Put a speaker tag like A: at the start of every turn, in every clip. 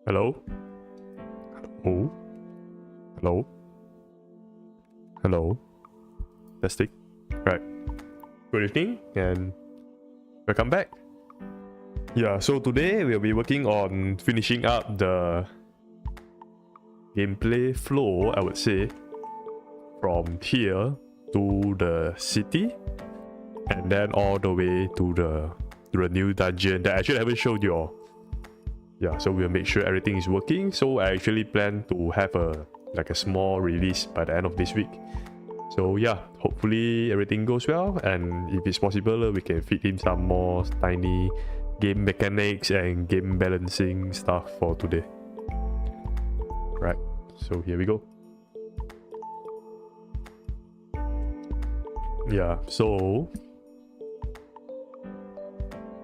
A: Hello? Hello? Hello? Hello? Testing. Right. Good evening and welcome back. Yeah, so today we'll be working on finishing up the gameplay flow, I would say, from here to the city and then all the way to the new dungeon that I actually haven't showed you all. Yeah, so we'll make sure everything is working. So I actually plan to have a small release by the end of this week. So yeah, hopefully everything goes well, and if it's possible, we can fit in some more tiny game mechanics and game balancing stuff for today. Right, so here we go. Yeah, so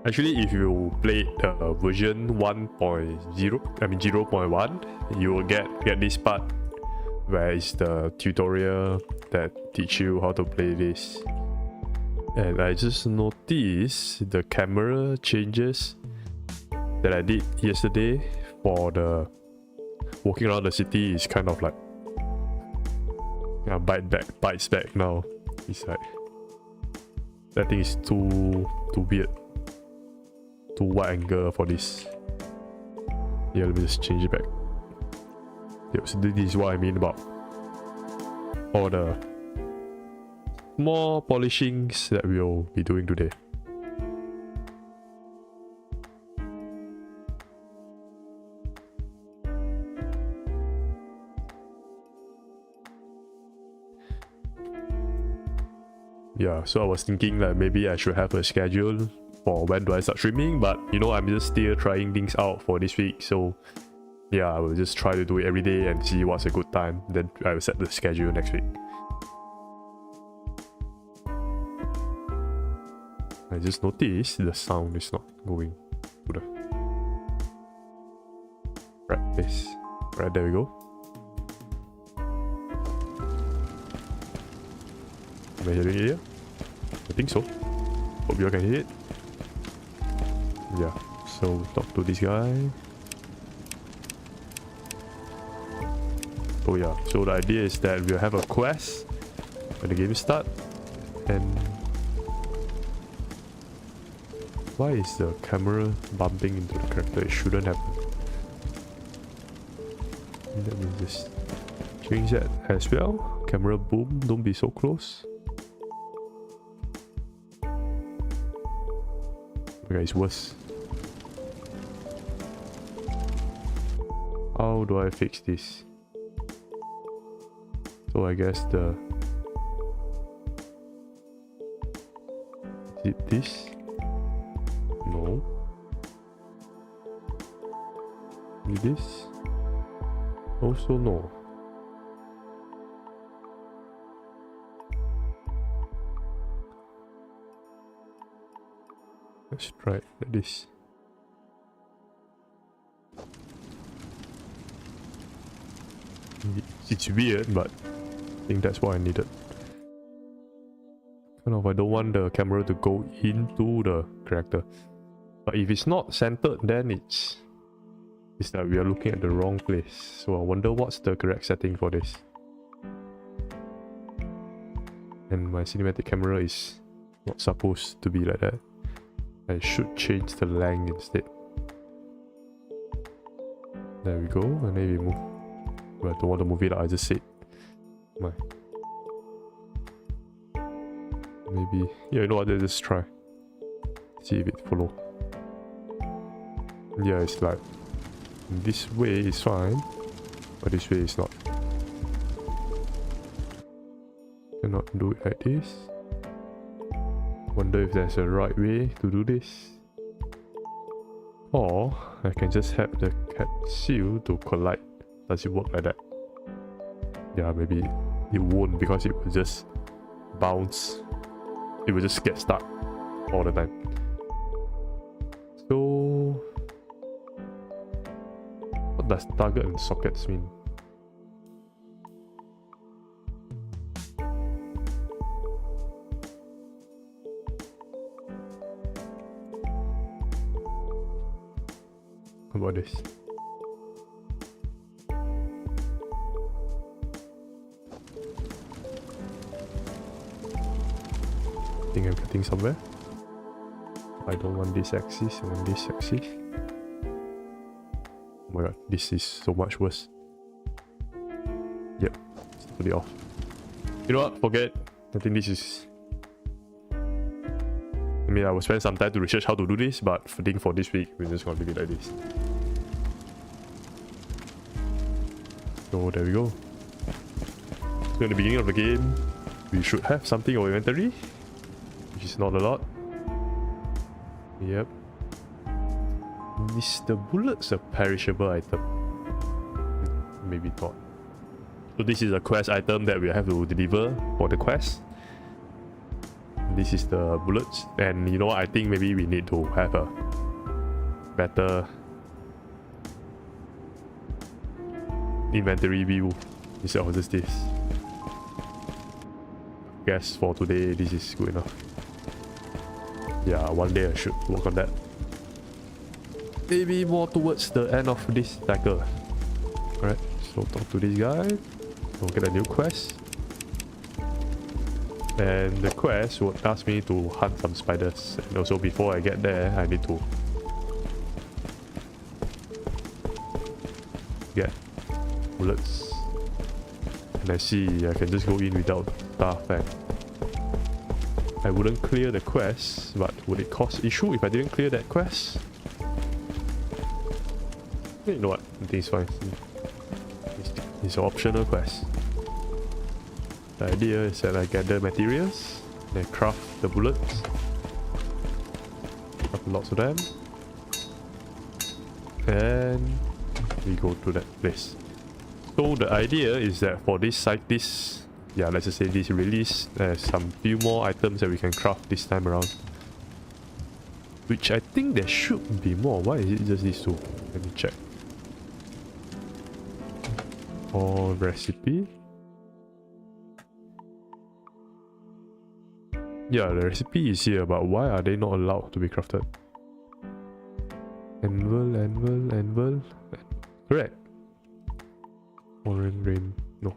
A: actually if you played version 1.0, I mean 0.1, you will get this part where is the tutorial that teach you how to play this. And I just noticed the camera changes that I did yesterday for the walking around the city is kind of like bites back now. It's like that thing is too weird, too wide angle for this. Yeah, let me just change it back. Yep, so this is what I mean about all the more polishings that we'll be doing today. Yeah, so I was thinking that maybe I should have a schedule for when do I start streaming, but you know, I'm just still trying things out for this week, so yeah, I will just try to do it every day and see what's a good time. Then I will set the schedule next week. I just noticed the sound is not going to the right place. Right, there we go. Am I hearing it here? I think so. Hope you all can hear it. Yeah, so talk to this guy. Oh yeah, so the idea is that we'll have a quest when the game start. And why is the camera bumping into the character? It shouldn't happen. Let me just change that as well. Camera boom, don't be so close. Okay, it's worse. How do I fix this? So I guess is it this? No. Is it this? Also no. Let's try it like this. It's weird, but I think that's what I needed. Kind of, I don't want the camera to go into the character. But if it's not centered, then it's that we are looking at the wrong place. So I wonder what's the correct setting for this. And my cinematic camera is not supposed to be like that. I should change the length instead. There we go, and then we move. Well, I don't want to move it, I just said. Maybe, yeah, you know what, let's just try. See if it follow. Yeah, it's like, this way is fine, but this way is not. Cannot do it like this. Wonder if there's a right way to do this. Or I can just have the capsule to collide. Does it work like that? Yeah, maybe it won't, because it will just bounce. It will just get stuck all the time. So what does target and sockets mean? How about this? I think I'm getting somewhere. I don't want this axis, I want this axis. Oh my god, this is so much worse. Yep, it's totally off. You know what, forget. I think this is... I mean, I will spend some time to research how to do this, but I think for this week, we're just gonna leave it like this. So there we go. So in the beginning of the game, we should have something in our inventory, which is not a lot. Yep. Is the bullets a perishable item? Maybe not. So this is a quest item that we have to deliver for the quest. This is the bullets, and you know what, I think maybe we need to have a better inventory view instead of just this. I guess for today this is good enough. Yeah, one day I should work on that. Maybe more towards the end of this cycle. Alright, so talk to this guy. We'll get a new quest. And the quest would ask me to hunt some spiders. And also before I get there, I need to get bullets. And I see I can just go in without stuff, and I wouldn't clear the quest, but would it cause issue if I didn't clear that quest? You know what, I think it's fine. It's an optional quest. The idea is that I gather materials, then craft the bullets. Craft lots of them. And we go to that place. So the idea is that for this site, let's just say this release, there's some few more items that we can craft this time around. Which I think there should be more. Why is it just these two? Let me check. Or recipe. Yeah, the recipe is here, but why are they not allowed to be crafted? Anvil. Correct. Orange rain. No.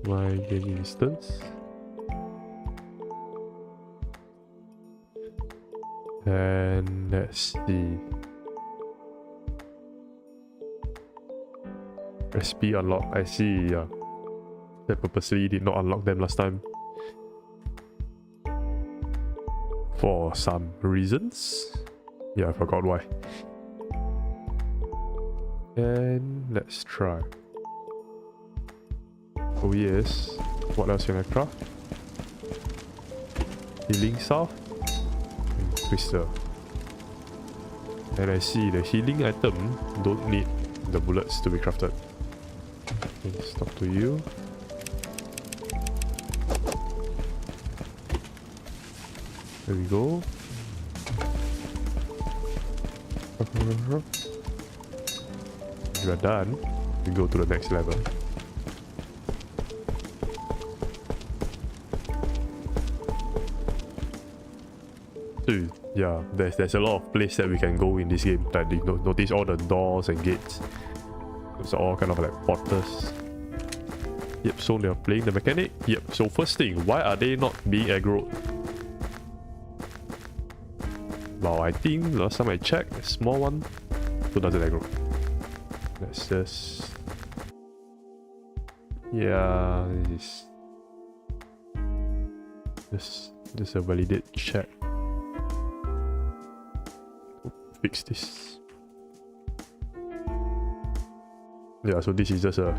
A: My game instance. And let's see. Recipe unlock. I see. Yeah. I purposely did not unlock them last time for some reasons. Yeah, I forgot why. And let's try. Oh yes. What else can I craft? Healing salve and crystal. And I see the healing item don't need the bullets to be crafted. Let's talk to you. There we go. We are done. We go to the next level. So yeah, there's a lot of places that we can go in this game. Like you notice all the doors and gates. Those are all kind of like portals. Yep, so they're playing the mechanic. Yep, so first thing, why are they not being aggroed? Well, I think last time I checked, a small one, so doesn't aggro. Let's just... Yeah, just a validate check. Fix this. Yeah, so this is just a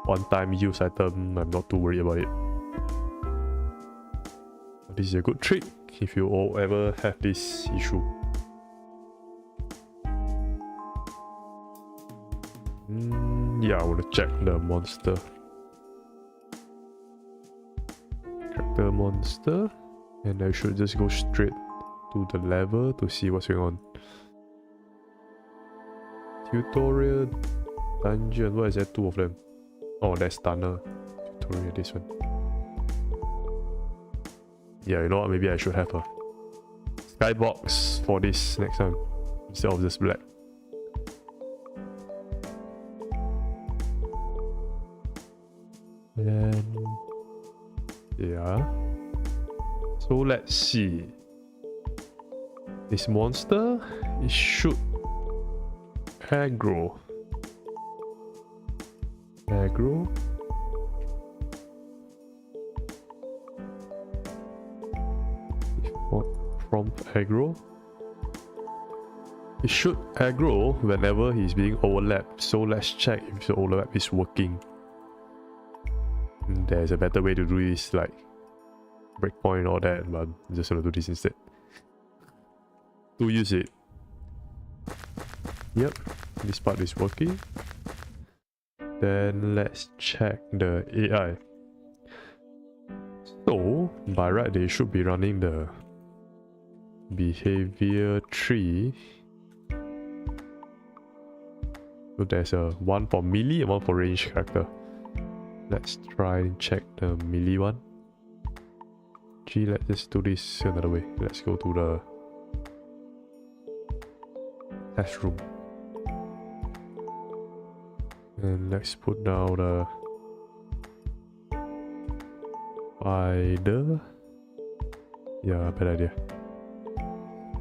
A: one-time use item. I'm not too worried about it. This is a good trick if you all ever have this issue. Yeah, I want to check the monster. Character monster. And I should just go straight to the level to see what's going on. Tutorial, dungeon, what is that? Two of them. Oh, that's Stunner. Tutorial, this one. Yeah, you know what? Maybe I should have a skybox for this next time instead of just black. And Yeah. So let's see. This monster, it should aggro. Aggro. From aggro. It should aggro whenever he's being overlapped. So let's check if the overlap is working. There's a better way to do this, like breakpoint or that, but I'm just gonna do this instead. To use it. Yep, this part is working. Then let's check the AI. So by right they should be running the behavior tree. So there's a one for melee and one for range character. Let's try and check the melee one. Gee, let's just do this another way. Let's go to the test room. And let's put down the spider. Yeah, bad idea.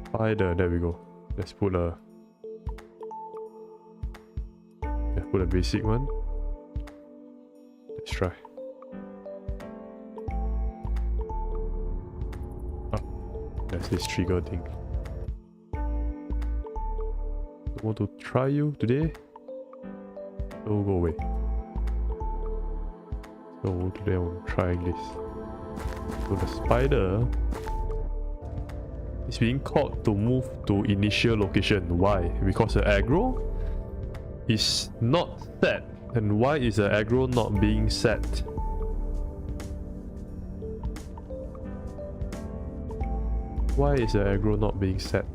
A: Spider, there we go. Let's put a basic one. Let's try. That's this trigger thing. I want to try you today. So go away. So today I'm trying this. So the spider is being called to move to initial location. Why? Because the aggro is not set. And why is the aggro not being set? Why is the aggro not being set?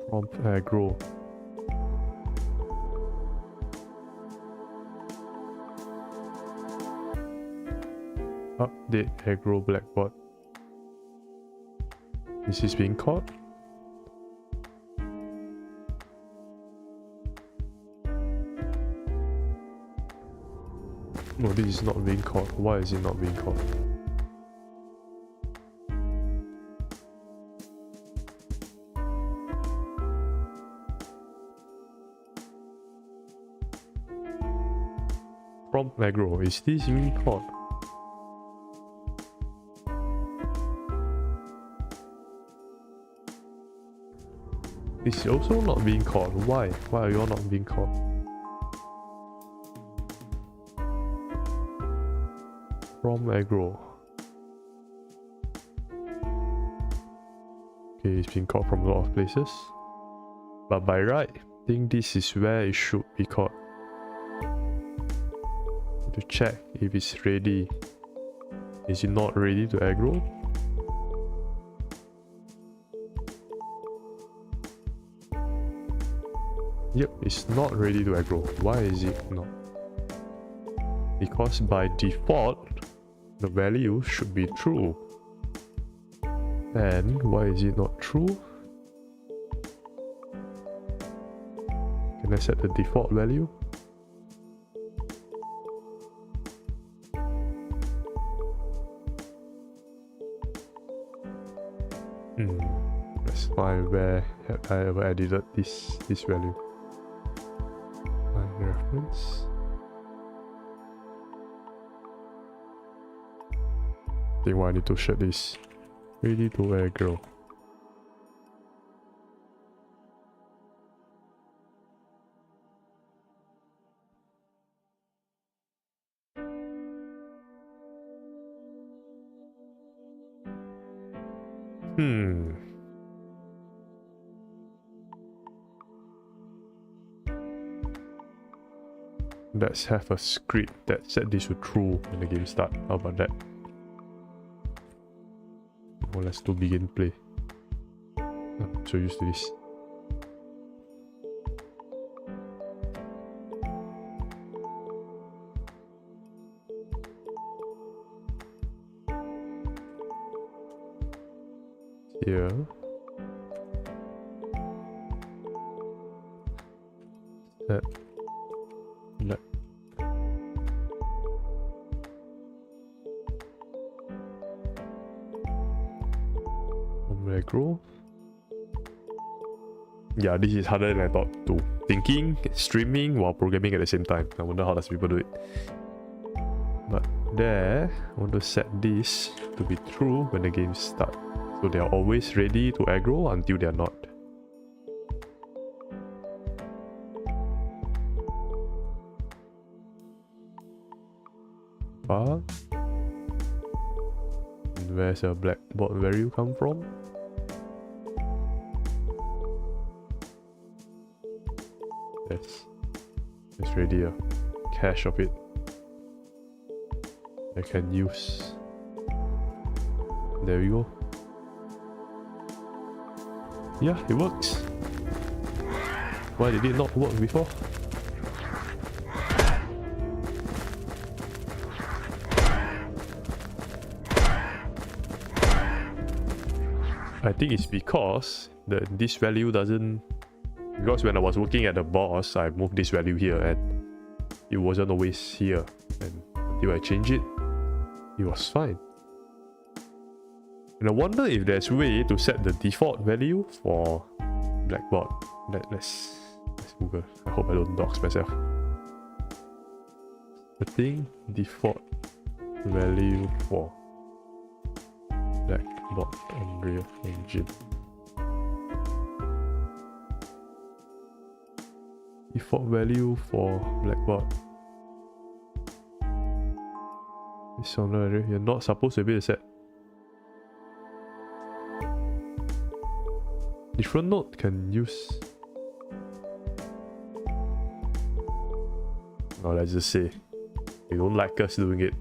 A: Prompt aggro. Update aggro blackboard. This is being caught. No, this is not being caught. Why is it not being caught? Prompt aggro. Is this being caught? This is also not being caught. Why? Why are you all not being caught? From aggro. Okay, it's been caught from a lot of places. But by right, I think this is where it should be caught. To check if it's ready. Is it not ready to aggro? Yep, it's not ready to aggro. Why is it not? Because by default, the value should be true. And why is it not true? Can I set the default value? Let's find where have I ever edited this value. Find reference. I think I need to shut this. Ready to aggro. Let's have a script that set this to true when the game starts. How about that? Well, let's do begin play. I'm so used to this. Here. Set Let macro. Yeah, this is harder than I thought too. Thinking, streaming while programming at the same time. I wonder how does people do it. But there, I want to set this to be true when the game starts. So they are always ready to aggro until they are not. But where's a blackboard value come from? Yes, it's ready a cache of it I can use. There we go. Yeah, it works. Why did it not work before? I think it's because this value doesn't... Because when I was working at the boss, I moved this value here and it wasn't always here. And until I change it, it was fine. And I wonder if there's a way to set the default value for blackboard. Let's Google. I hope I don't dox myself. I think default value for blackboard Unreal Engine. Default value for blackboard. It's on the you're not supposed to be able to set. Different node can use. Oh, let's just say they don't like us doing it.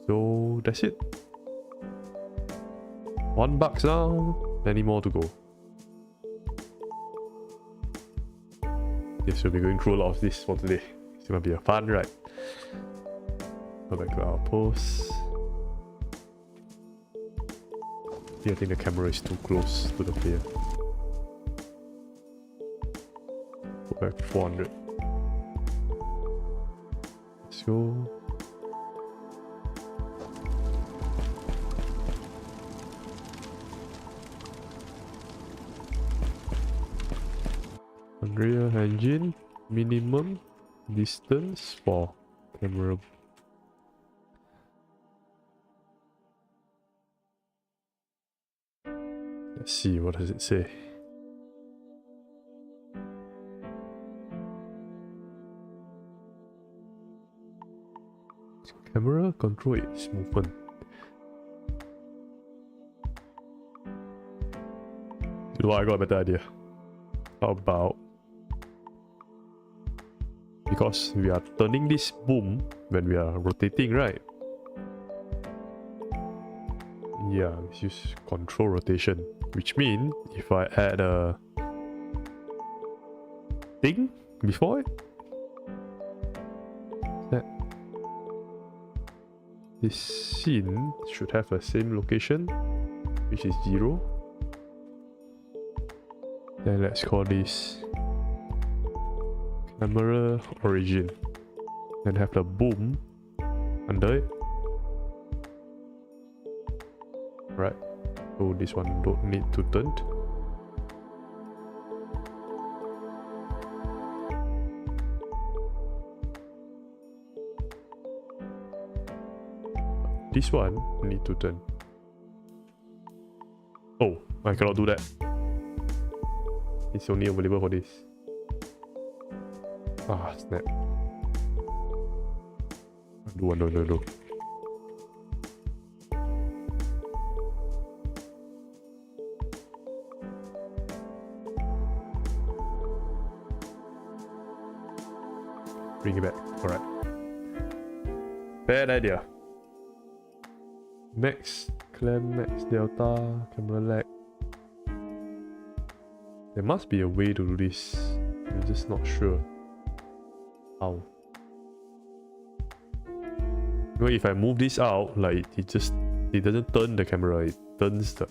A: So that's it. $1 now, many more to go. Yes, we'll be going through a lot of this for today. It's gonna be a fun ride. Go back to our post. I think the camera is too close to the player. Go back 400. Let's go. Unreal Engine minimum distance for camera. Let's see, what does it say? Camera control its movement. You know what, I got a better idea. How about, because we are turning this boom when we are rotating, right? Yeah, let's use control rotation, which means if I add a thing before it, that this scene should have the same location, which is 0. Then let's call this camera origin. Then have the boom under it. Right. So this one don't need to turn. This one need to turn. Oh, I cannot do that. It's only available for this. Ah, snap. No. Bring it back. Alright. Bad idea. Max, clamp, max delta, camera lag. There must be a way to do this. I'm just not sure how. You know, if I move this out, like it doesn't turn the camera, it turns the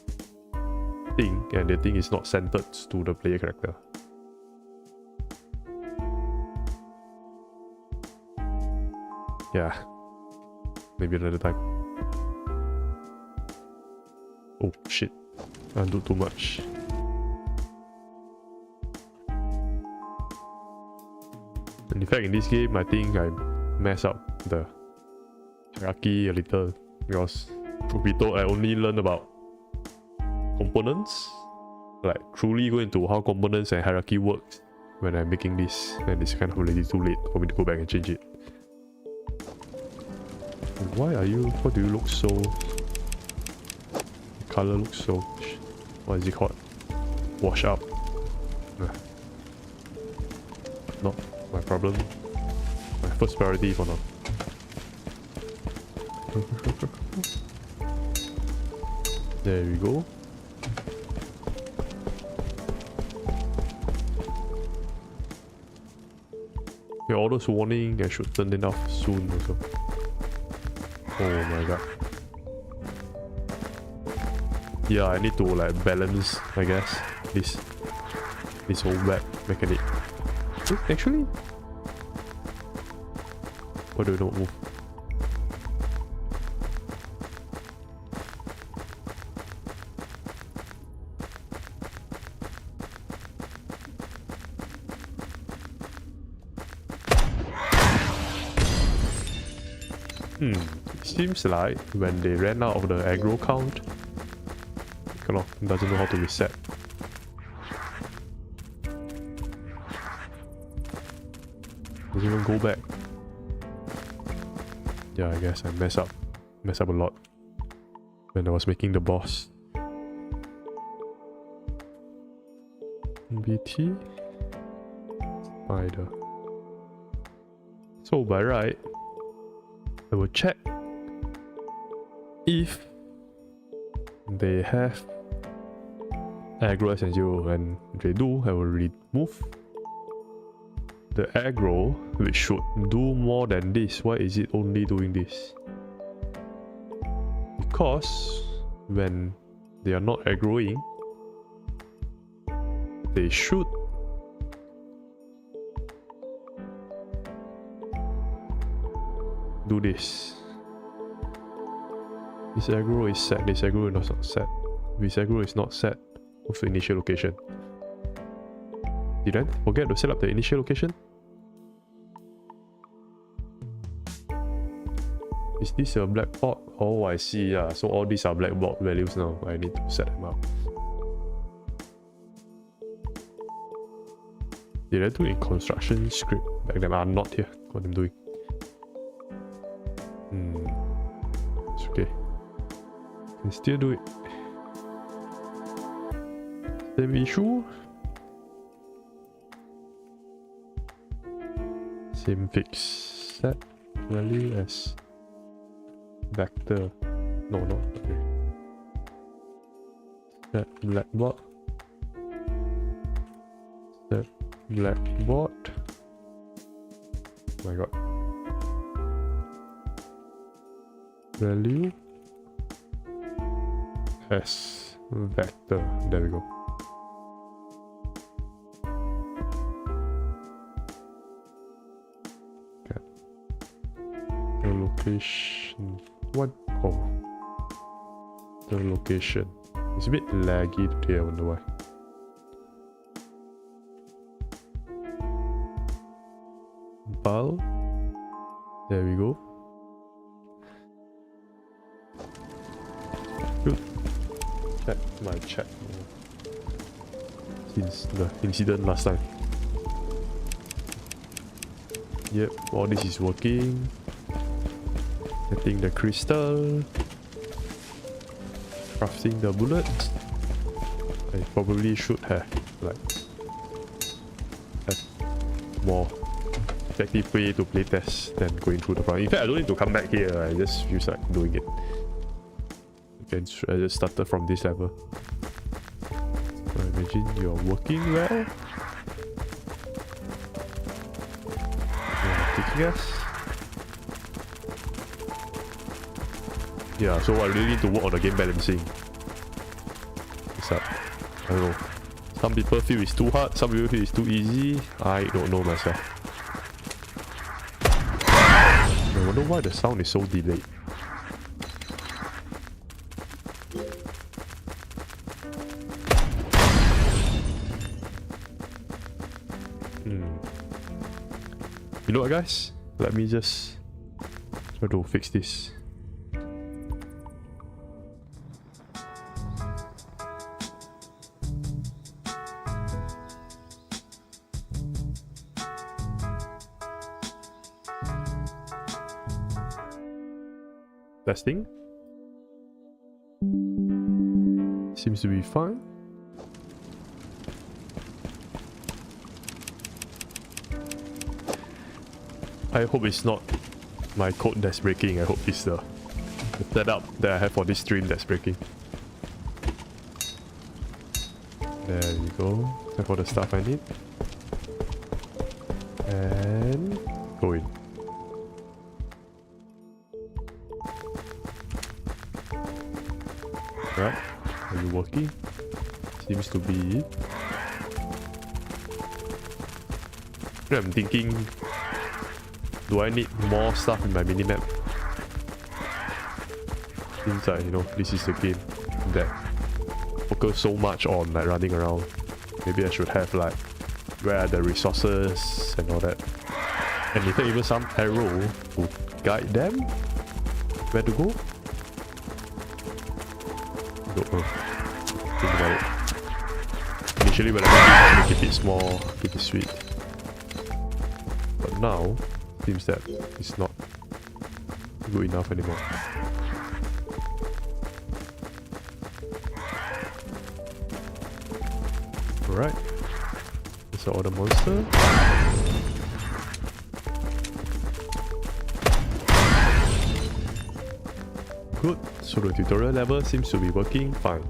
A: thing, and the thing is not centered to the player character. Yeah. Maybe another time. Oh shit. I do too much. And in fact, in this game, I think I mess up the hierarchy a little because truth be told, I only learn about components, like truly go into how components and hierarchy works when I'm making this, and it's kind of already too late for me to go back and change it. Why do you look so... The color looks so... What is it called? Wash up. Not my problem. My first priority for now. There we go. Okay, all those warning, I should turn it off soon also. Oh my god. Yeah, I need to like balance, I guess, this whole back mechanic. Actually, why do I not move? Seems like when they ran out of the aggro count, kind of doesn't know how to reset. Doesn't even go back. Yeah, I guess I mess up a lot when I was making the boss. BT spider. So by right, I will check if they have aggro S0, and if they do, I will remove the aggro, which should do more than this. Why is it only doing this? Because when they are not aggroing, they should do this. This aggro is set, this aggro is not set. This aggro is not set. Move to initial location. Did I forget to set up the initial location? Is this a black box? Oh, I see. Yeah, so all these are black box values now. I need to set them up. Did I do it in construction script back then? I'm not here. What I'm doing. It's okay. Can still do it. Same issue. Same fix. Set value as vector. No, not okay. Set blackboard. Set blackboard. Oh my god. Value as vector. There we go. Okay. The location. What? Oh. The location. It's a bit laggy today, I wonder why. Bal. There we go. Good. Check my chat since the incident last time. Yep, all this is working. Getting the crystal. Crafting the bullets. I probably should have more effective way to playtest than going through the front. In fact, I don't need to come back here. I just feel like doing it. I just started from this level. I imagine you're working well. You're kicking us. Yeah, so I really need to work on the game balancing. What's up? I don't know. Some people feel it's too hard, some people feel it's too easy. I don't know myself. wonder why the sound is so delayed. You know what, guys? Let me just try to fix this. Testing. Seems to be fine. I hope it's not my code that's breaking. I hope it's the setup that I have for this stream that's breaking. There we go. Time for the stuff I need. And go in. Right, are you working? Seems to be. I'm thinking, do I need more stuff in my minimap? Seems like, you know, this is a game that focus so much on like running around. Maybe I should have like, where are the resources and all that. And if even some arrow to guide them where to go. Don't know. Think about it. Initially when I made it, keep it small, keep it sweet. But now, seems that it's not good enough anymore. Alright. These are all the monsters. Good. So the tutorial level seems to be working fine.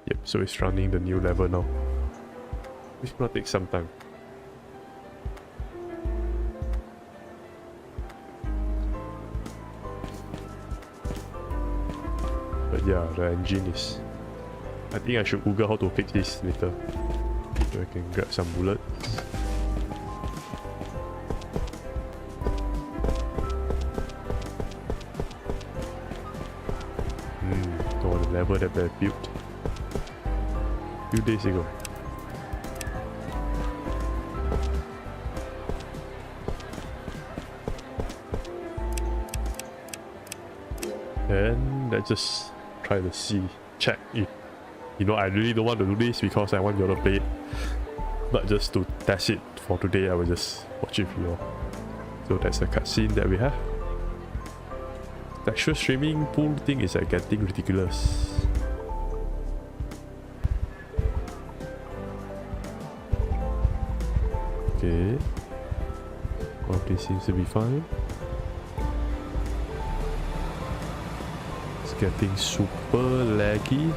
A: Yep, so it's running the new level now. Which will take some time. But yeah, the engine is... I think I should Google how to fix this later. So I can grab some bullets. Oh, the level that I built a few days ago. And let's just try to check if, you know, I really don't want to do this because I want you all to play it. But just to test it for today, I will just watch it for you all. So that's the cutscene that we have. The actual streaming pool thing is like getting ridiculous. Okay. All of this seems to be fine. It's getting super laggy.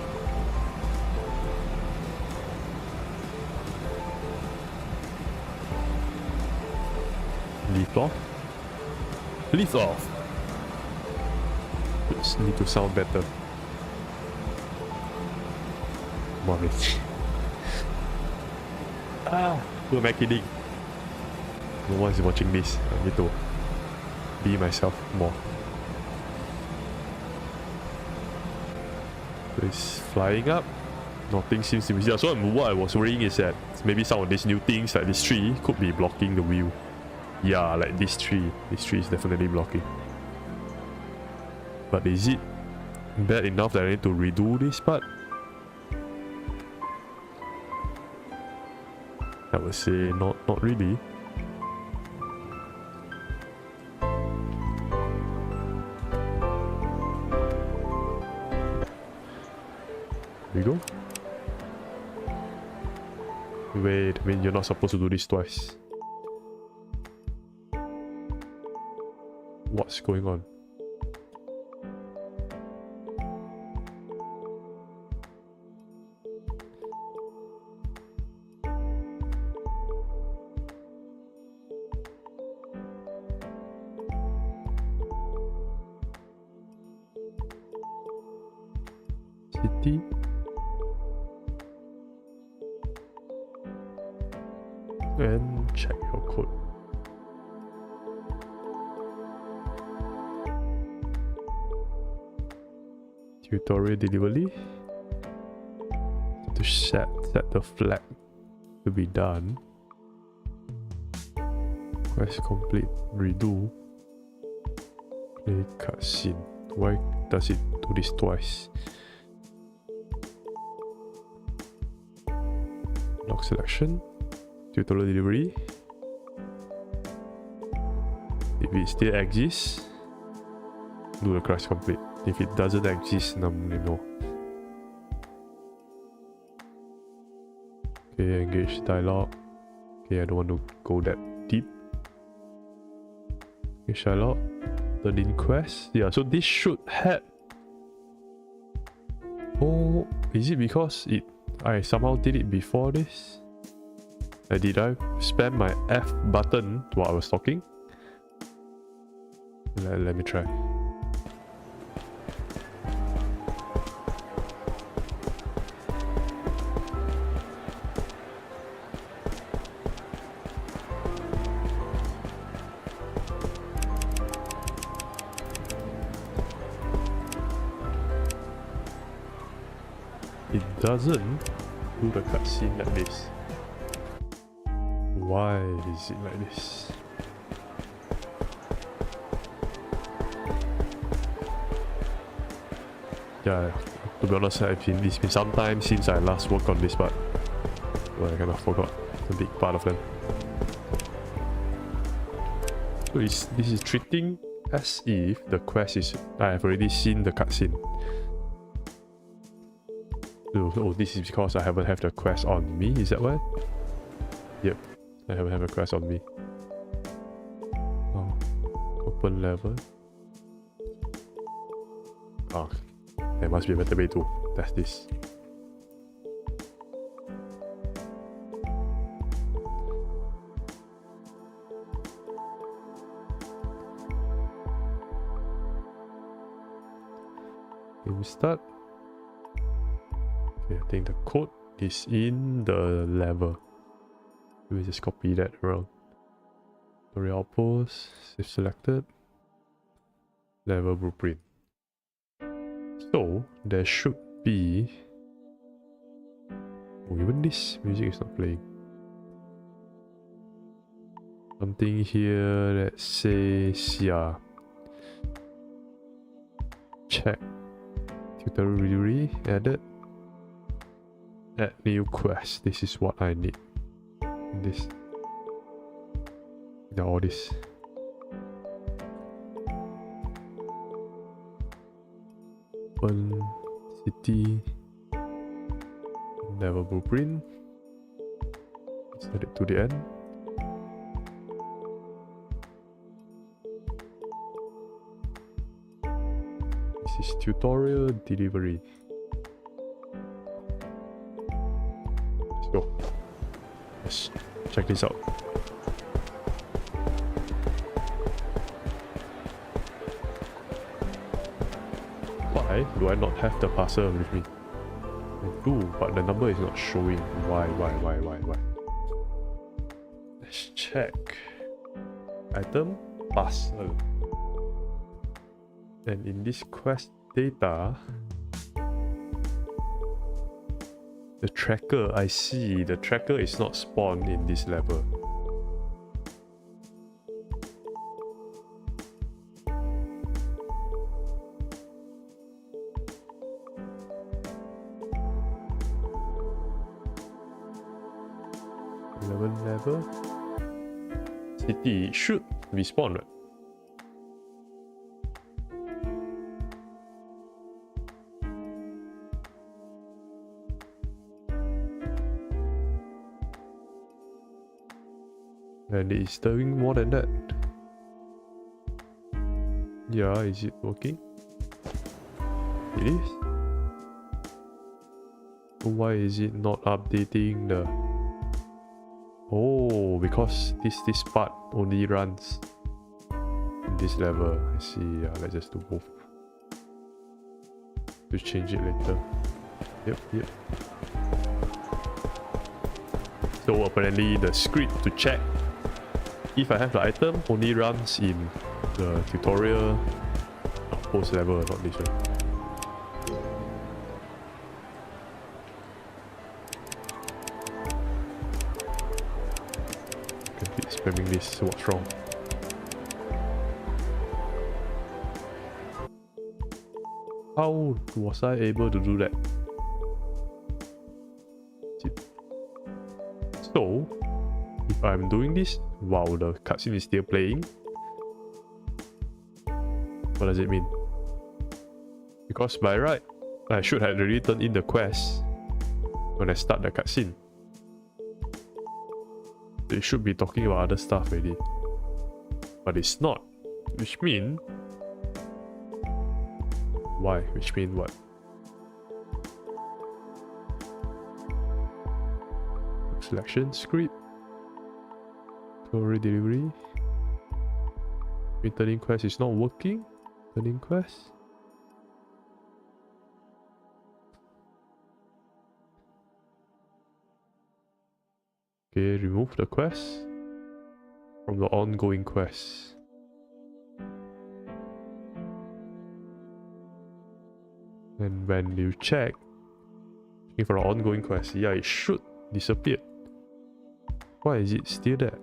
A: Leave off. Leave off. Just need to sound better. Come on, who am I kidding? No one's watching this. I need to be myself more. So it's flying up. Nothing seems to be here. So what I was worrying is that maybe some of these new things like this tree could be blocking the wheel. Yeah, like this tree. This tree is definitely blocking. But is it bad enough that I need to redo this part? I would say not really. There we go. Wait, I mean you're not supposed to do this twice. What's going on? city. And check your code. Tutorial delivery. To set the flag to be done. Quest complete. Redo. Play cutscene. Why does it do this twice? Lock selection. Tutorial delivery. If it still exists, do the quest complete. If it doesn't exist, no. Okay, engage dialogue. Okay, I don't want to go that deep. Engage dialogue. Turn in quest. Yeah, so this should have. Oh, is it because I somehow did it before this? Did I spam my F button while I was talking? Let me try. It doesn't do the cutscene like this. Why is it like this? Yeah, to be honest, it's been some time since I last worked on this, but I kind of forgot a big part of them. So this is treating as if the quest is... I have already seen the cutscene. Oh, this is because I haven't have the quest on me, is that why? Yep, I haven't have a quest on me. Oh, open level. Ah, there must be a better way to test this. Game start. Okay, I think the code is in the level. We just copy that around. Tutorial outpost, save selected, level blueprint. So there should be. Oh, even this music is not playing. Something here that says, yeah. Check. Tutorial delivery added. Add new quest. This is what I need. This. Yeah, all this. Open city. Level blueprint. Set it to the end. This is tutorial delivery. Let's go. Let's check this out. Why do I not have the parcel with me? I do, but the number is not showing. Why? Let's check. Item, parcel. And in this quest data, the tracker, I see the tracker is not spawned in this level. Level. City should be spawned, right? And it's doing more than that. Yeah, is it working? It is. Why is it not updating the... Oh, because this part only runs in this level. I see. Let's just do both. To change it later. Yep. So apparently the script to check if I have the item only runs in the tutorial post level, not this one. Can keep spamming this, so what's wrong? How was I able to do that? So, if I'm doing this while the cutscene is still playing, what does it mean? Because by right, I should have already turned in the quest when I start the cutscene. It should be talking about other stuff already. But it's not. Which mean... Why? Which mean what? Selection, script, story delivery. Returning quest is not working. Turning quest. Okay, remove the quest from the ongoing quest. And when you check for the ongoing quest, yeah, it should disappear. Why is it still there?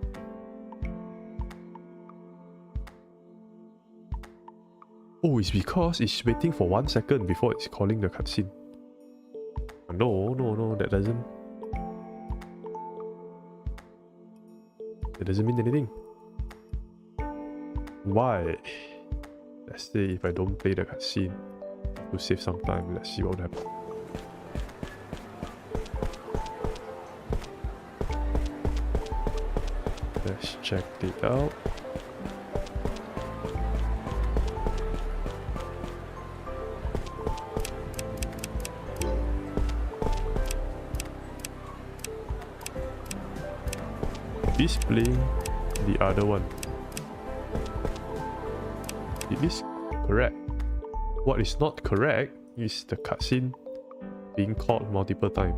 A: Oh, it's because it's waiting for 1 second before it's calling the cutscene. No, that doesn't mean anything. Why? Let's say if I don't play the cutscene to save some time, let's see what will happen. Let's check it out. Displaying the other one. It is correct. What is not correct is the cutscene being called multiple times.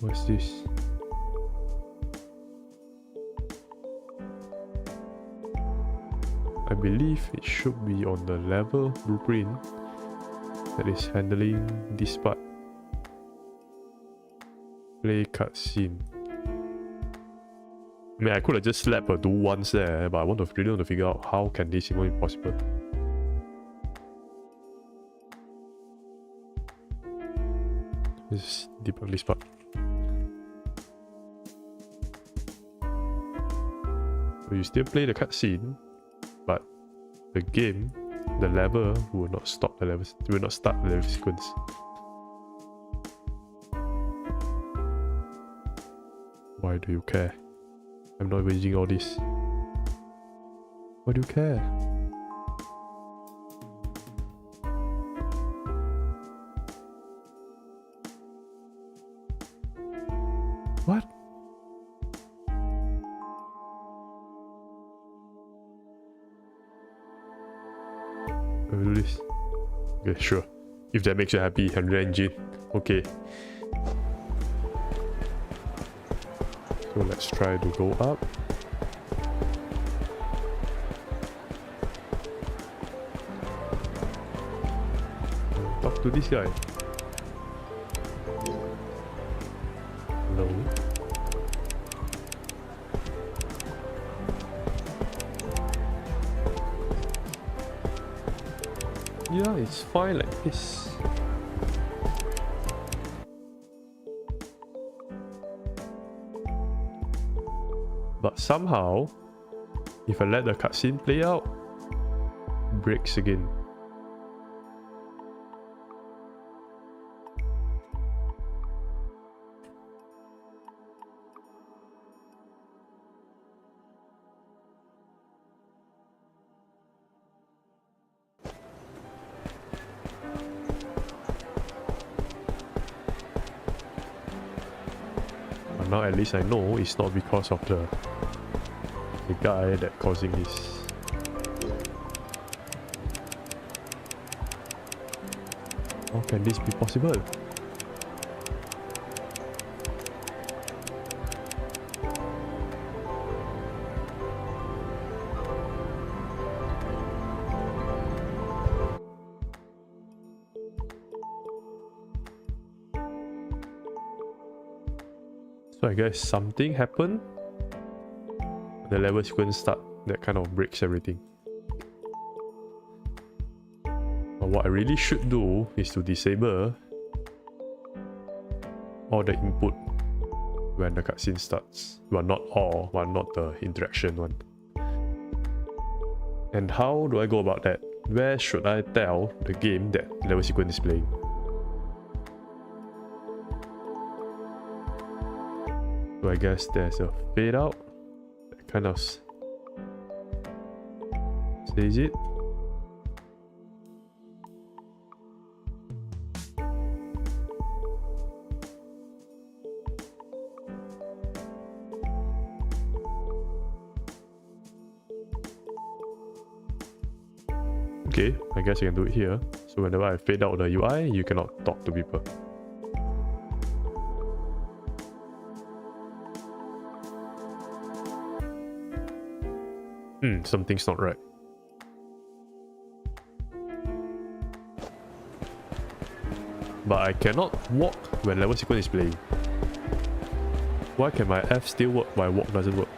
A: What's this? I believe it should be on the level blueprint that is handling this part. Play cutscene. I mean, I could have just slapped a do once there, but I really want to figure out how can this even be possible. Let's debug this part. So you still play the cutscene, but the game, the level will not stop the level. Will not start the level sequence. Why do you care? I'm not waging all this. Why do you care? What? I will do this. Okay, sure. If that makes you happy, Unreal Engine. Okay. So let's try to go up. Talk to this guy. Hello. Yeah, it's fine like this. But somehow, if I let the cutscene play out, it breaks again. now at least I know it's not because of the guy that causing this. How can this be possible? So I guess something happened. The level sequence start, that kind of breaks everything. But what I really should do is to disable all the input when the cutscene starts. Well, not all, but not the interaction one. And how do I go about that? Where should I tell the game that level sequence is playing? So I guess there's a fade out that kind of says it. Okay, I guess I can do it here. So whenever I fade out the UI, you cannot talk to people. Something's not right. But I cannot walk when level sequence is playing. Why can my F still work while walk doesn't work?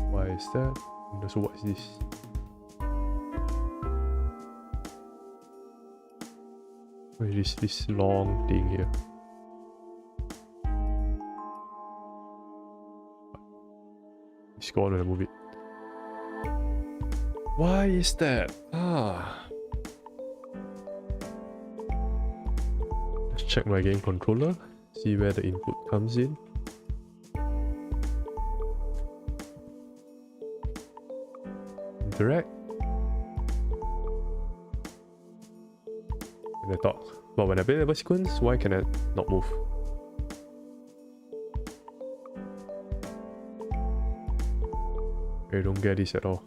A: Why is that? So what is this? What is this long thing here? Let's go on and move it. Why is that? Let's check my game controller, see where the input comes in. Interact. And I talk. But when I play level sequence, why can I not move? I don't get this at all.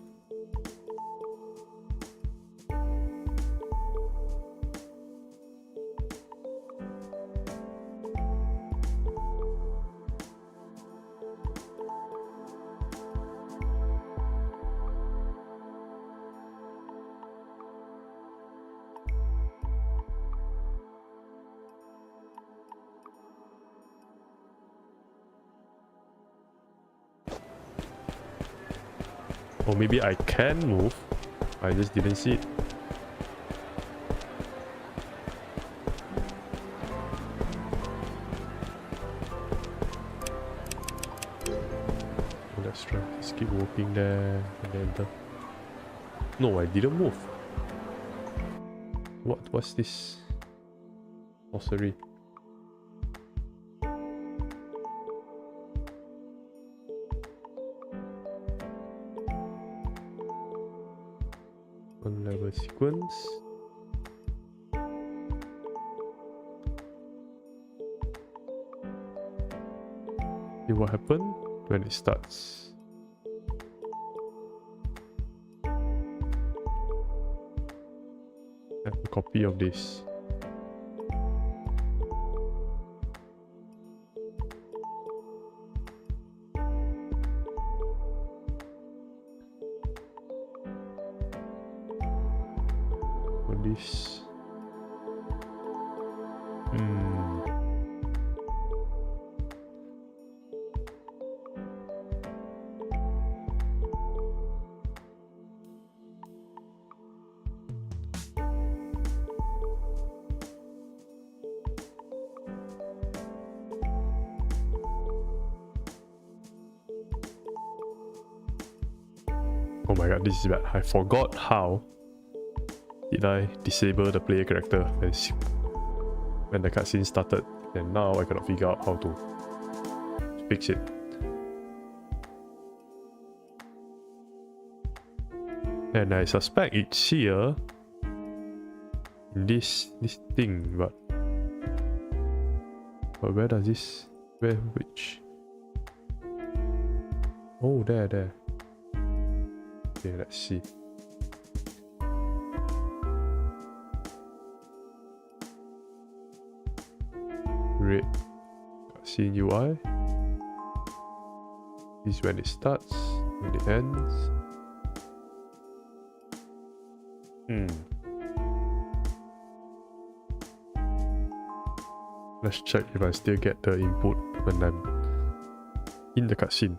A: Or maybe I can move, I just didn't see it. Let's try. Just keep walking there and then enter. No, I didn't move. What's this? Sorcery. One level sequence. See what happened when it starts. Have a copy of this. On this. Oh my god, this is bad. I forgot how did I disable the player character when the cutscene started, and now I cannot figure out how to fix it. And I suspect it's here in this thing, but where does this, which? Oh, there. Okay, let's see. Red cutscene UI. This is when it starts, when it ends. Let's check if I still get the input when I'm in the cutscene.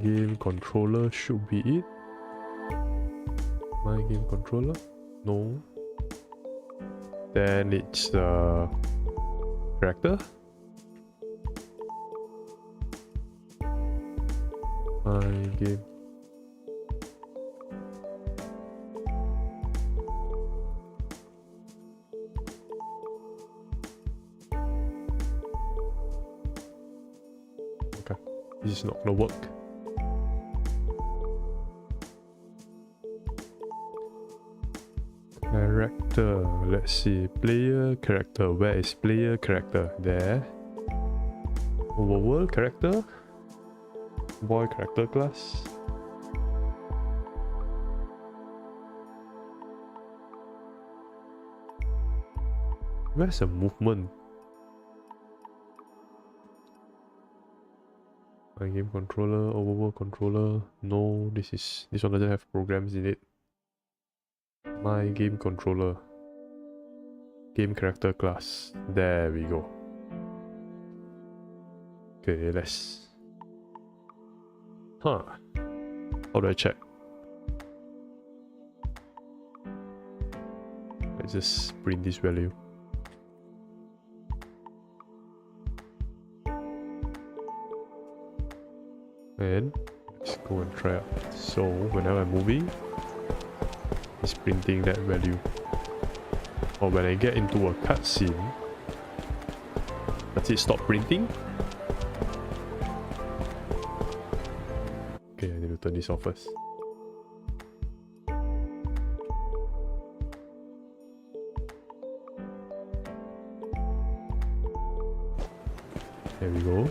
A: Game controller should be it. My game controller? No. Then it's the character. My game. Okay, this is not gonna work. Character, let's see, player character, where is player character? There. Overworld character, boy character class. Where's the movement? My game controller, overworld controller. No, this one doesn't have programs in it. My game controller, game character class. There we go. Okay, let's. How do I check? Let's just print this value. And let's go and try out. So whenever I'm moving, it's printing that value. Or when I get into a cutscene, does it stop printing? Okay, I need to turn this off first. There we go.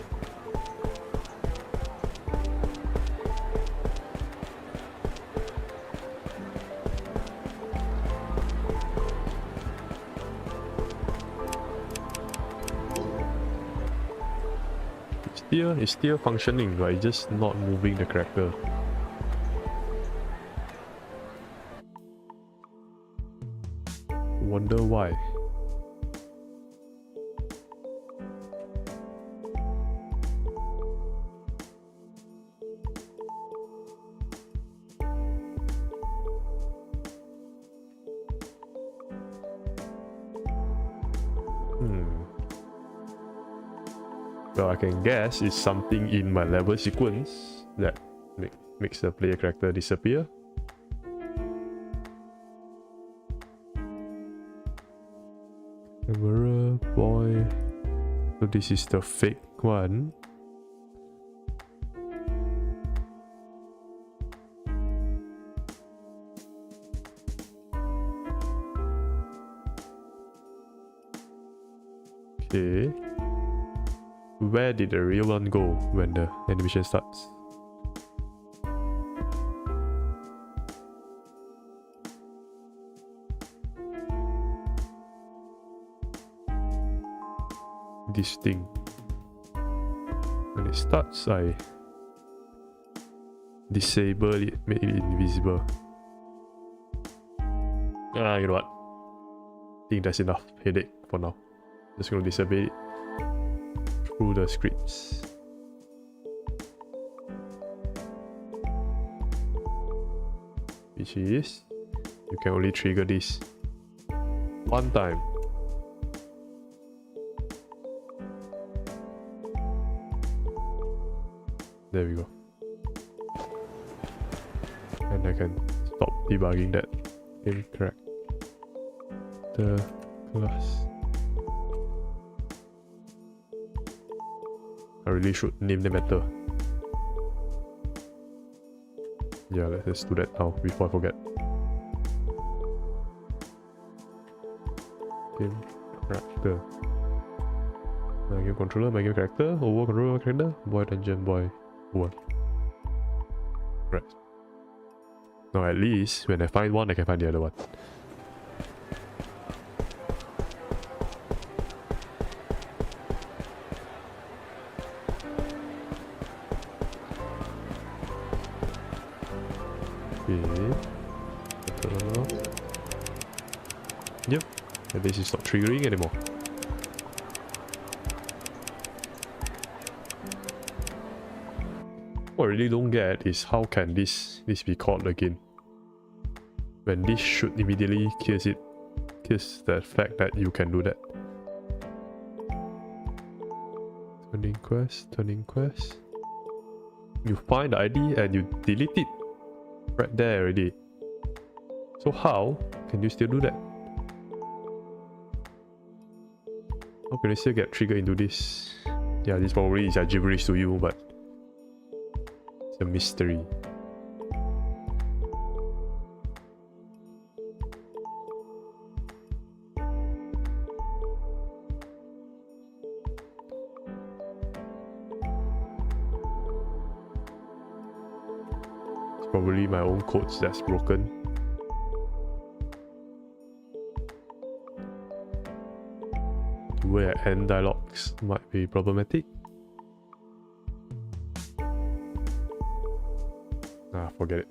A: It's still functioning, but it's just not moving the character. Wonder why. Well, I can guess it's something in my level sequence that makes the player character disappear. Camera boy. So this is the fake one. Okay. Where did the real one go when the animation starts? This thing. When it starts, I disable it, make it invisible. You know what? I think that's enough headache for now. Just gonna disable it through the scripts. Which is, you can only trigger this one time. There we go. And I can stop debugging that. Incorrect. The class. I really should name them better. Yeah, let's do that now before I forget. Game character. My game controller, my game character, over controller, character, boy dungeon, boy, over. Right. Now at least when I find one, I can find the other one. Okay. Yep. And this is not triggering anymore. What I really don't get is how can this be called again? When this should immediately kills the fact that you can do that. Turning quest. You find the ID and you delete it. Right there already. So how can you still do that? How can you still get triggered into this? Yeah, this probably is a gibberish to you, but it's a mystery. It's probably my own codes that's broken. Where end dialogues might be problematic. Forget it.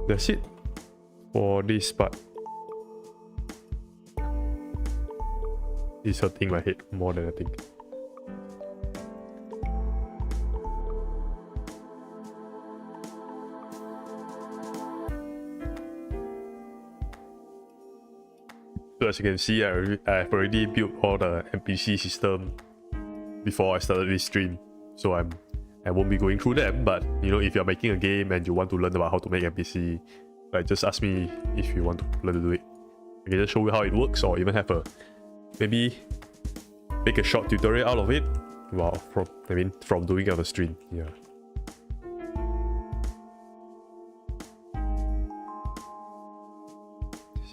A: That's it for this part. It's hurting my head more than I think. So as you can see, I've already built all the NPC system before I started this stream. So I won't be going through them, but you know, if you're making a game and you want to learn about how to make NPC, like just ask me if you want to learn to do it. I can just show you how it works, or even have maybe make a short tutorial out of it. Well, from doing it on the stream. Yeah.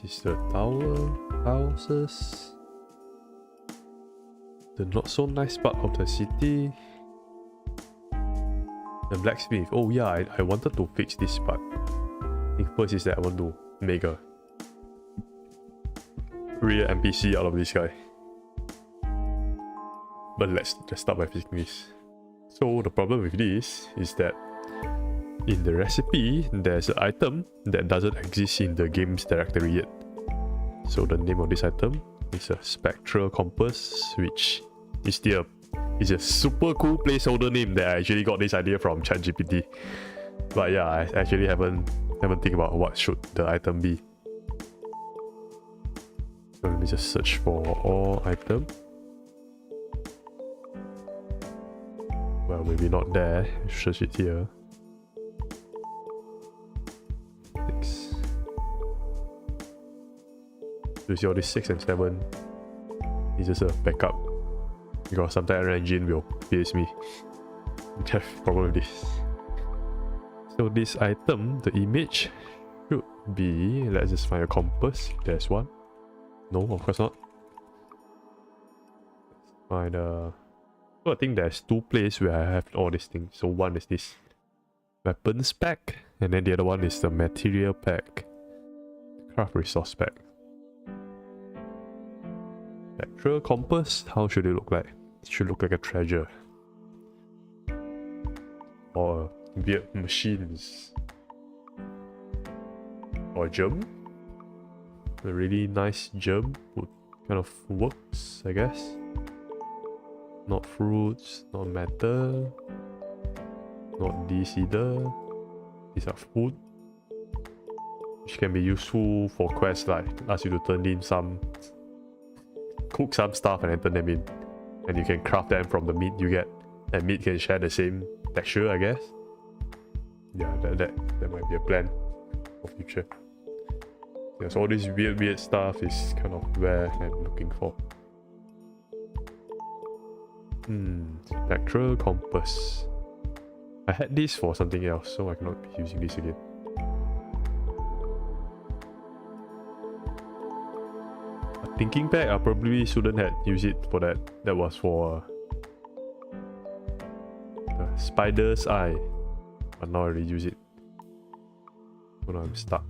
A: This is the tower houses. The not so nice part of the city. The blacksmith. Oh yeah, I wanted to fix this part. I think first is that I want to make a real NPC out of this guy. But let's start by fixing this. So the problem with this is that in the recipe, there's an item that doesn't exist in the game's directory yet. So the name of this item is a spectral compass, which is still it's a super cool placeholder name that I actually got this idea from ChatGPT. But yeah, I actually haven't think about what should the item be. So let me just search for all item. Well, maybe not there. Search it here. 6. So you see all this 6 and 7 is just a backup. Because sometimes Unreal Engine will face me. I have a problem with this. So this item, the image, should be... Let's just find a compass. There's one. No, of course not. Let's find a... So I think there's 2 places where I have all these things. So one is this weapons pack, and then the other one is the material pack. Craft resource pack. Spectral compass, how should it look like? It should look like a treasure. Or weird machines. Or a gem. A really nice gem would kind of works, I guess. Not fruits, not metal. Not these either. These are food. Which can be useful for quests, like ask you to turn in some... cook some stuff and then turn them in. and you can craft them from the meat you get, and meat can share the same texture, I guess. Yeah, that might be a plan for future. Yeah, so all this weird stuff is kind of where I'm looking for. Spectral compass. I had this for something else, so I cannot be using this again. Thinking back, I probably shouldn't have used it for that. That was for the spider's eye. But now I already use it. So now I'm stuck.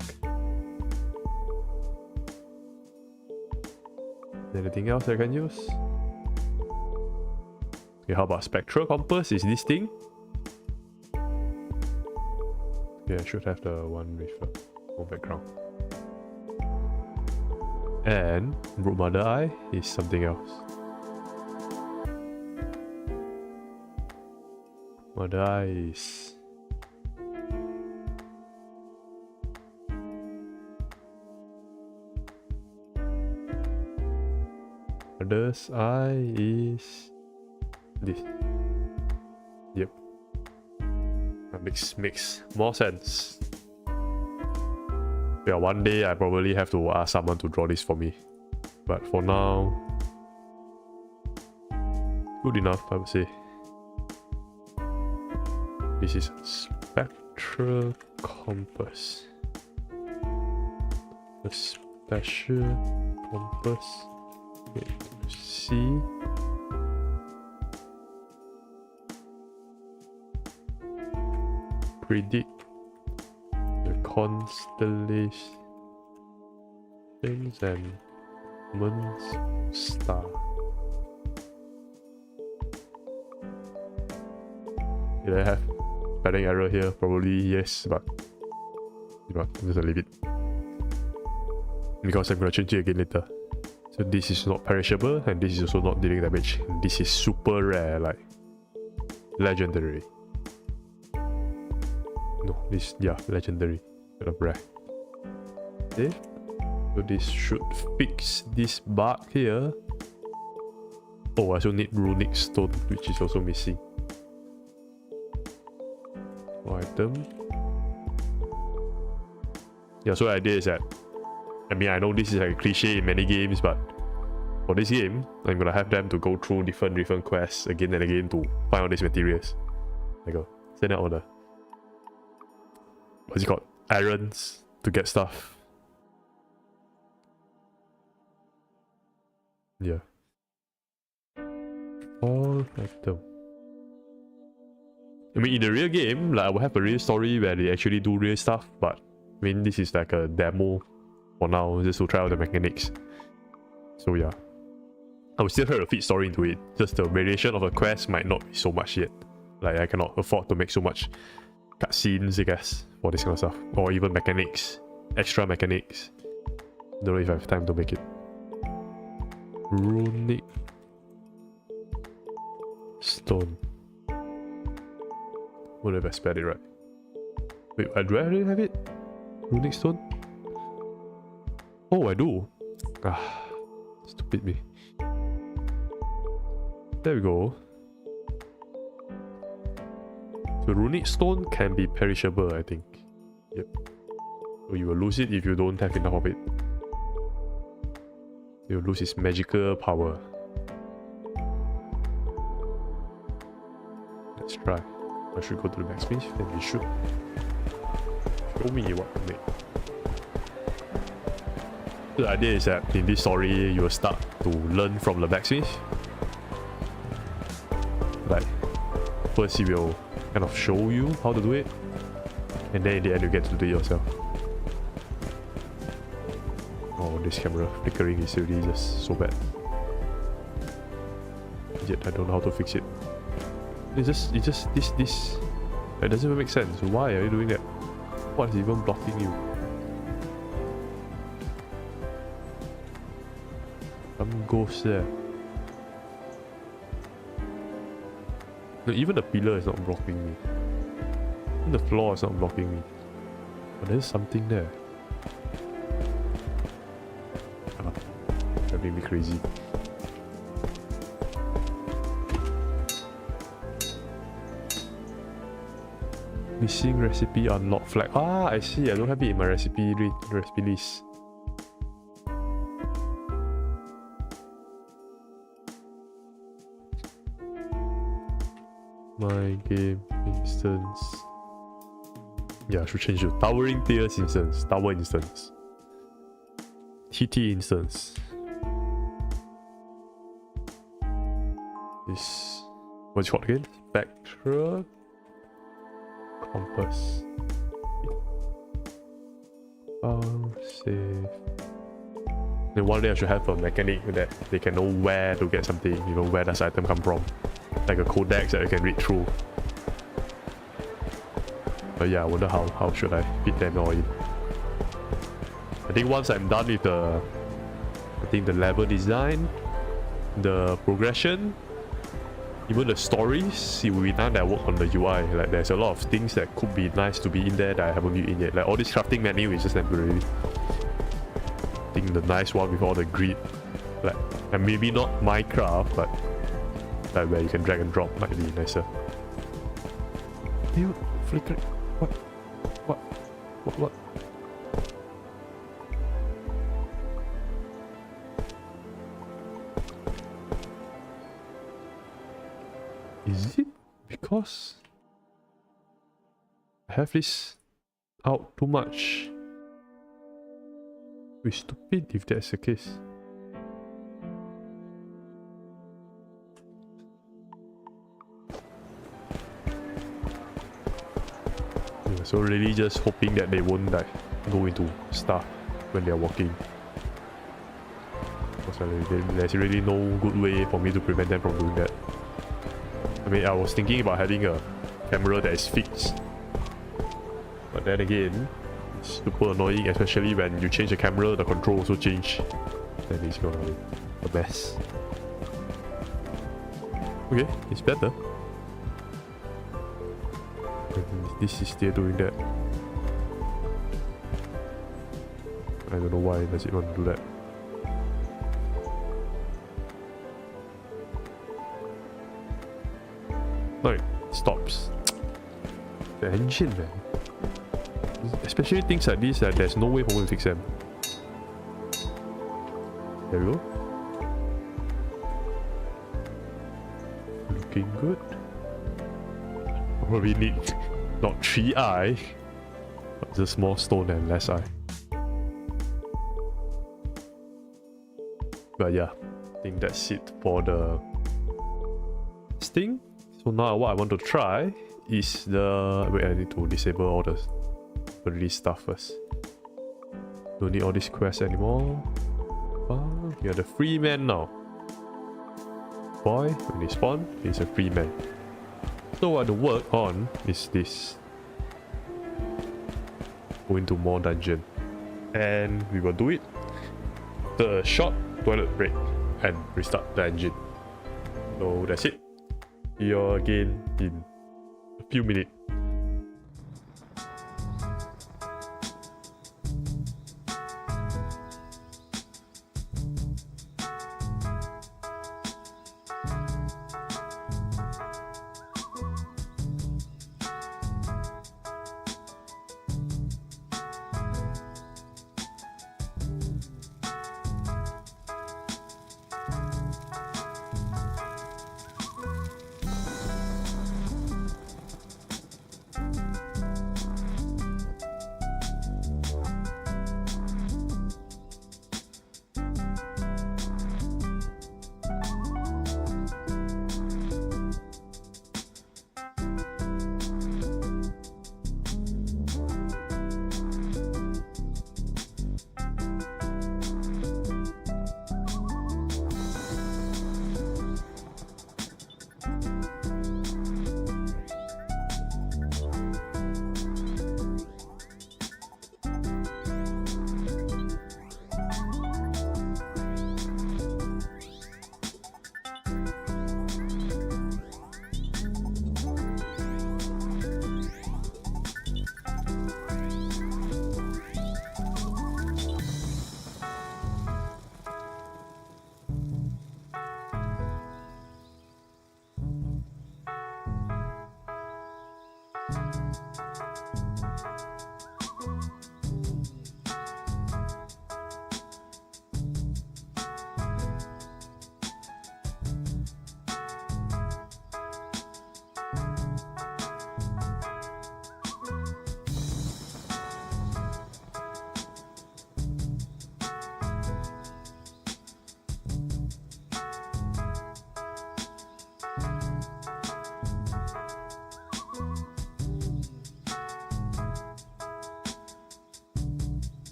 A: Anything else I can use? Okay, how about spectral compass? Is this thing? Yeah, I should have the one with no background. And Root Mother Eye is something else. Mother Eye is... Mother's Eye is... this. Yep. That makes more sense. Yeah, one day I probably have to ask someone to draw this for me. But for now, good enough, I would say. This is spectral compass. A special compass. Wait, see. Predict the constellations and moon's star. Did I have spelling error here? Probably yes, but you know what, I'm just gonna leave it because I'm gonna change it again later. So this is not perishable, and this is also not dealing damage. This is super rare, like legendary. No, this, yeah, legendary, kind of rare. Okay, so this should fix this bug here. Oh, I also need runic stone, which is also missing. Item. Yeah, so the idea is that, I mean, I know this is like a cliche in many games, but for this game, I'm gonna have them to go through different quests again and again to find all these materials. There you go. Send out all the, what's it called? Errands to get stuff. Yeah. All item. I mean, in the real game, like, I will have a real story where they actually do real stuff, but I mean, this is like a demo for now, just to try out the mechanics. So yeah, I will still try to fit story into it, just the variation of a quest might not be so much yet. Like, I cannot afford to make so much cutscenes, I guess, for this kind of stuff. Or even mechanics, extra mechanics. Don't know if I have time to make it. Runic stone. What if I spelled it right? Wait, do I already have it? Runic stone? Oh, I do. Ah, stupid me. There we go. So runic stone can be perishable, I think. Yep. So you will lose it if you don't have enough of it. You'll lose its magical power. Let's try. I should go to the blacksmith, and we should show me what to make. The idea is that in this story, you will start to learn from the blacksmith. Like, first he will kind of show you how to do it, and then in the end you get to do it yourself. Oh, this camera flickering is really just so bad. Yet I don't know how to fix it. It's just this. It doesn't even make sense. Why are you doing that? What is even blocking you? Some ghost there. No, even the pillar is not blocking me. Even the floor is not blocking me. But there's something there. Driving me crazy. Missing recipe unlock flag. Ah, I see. I don't have it in my recipe list. My game instance. Yeah, I should change to Towering Tiers instance. Tower instance. TT instance. This. What's it called again? Spectra Compass. Save. Then one day I should have a mechanic that they can know where to get something, you know, where does item come from. Like a codex that you can read through. But yeah, I wonder how should I fit them all in. I think once I'm done with the level design, the progression, even the stories, it will be time that I work on the UI. Like there's a lot of things that could be nice to be in there that I haven't built in yet. Like all this crafting menu is just temporary. I think the nice one with all the grid, like, and maybe not Minecraft, but like where you can drag and drop might be nicer. You flicker. What? Is it because I have this out too much? We're stupid if that's the case. Yeah, so really just hoping that they won't like go into stuff when they're walking. Because there's really no good way for me to prevent them from doing that. I mean, I was thinking about having a camera that is fixed. But then again, it's super annoying, especially when you change the camera, the control also change. Then it's gonna be a mess. Okay, it's better. And this is still doing that. I don't know why does it want to do that. No, it stops. The engine, man. Especially things like this, there's no way for me to fix them. There we go. Looking good. Probably need not 3 eye, but just more stone and less eye. But yeah, I think that's it for the thing. So now what I want to try is the... Wait, I need to disable all the release stuff first. Don't need all these quests anymore. You're the free man now. Boy, when they spawn, he's a free man. So what I work on is this. Go into more dungeon. And we will do it. The short toilet break and restart the engine. So that's it. See you again in a few minutes.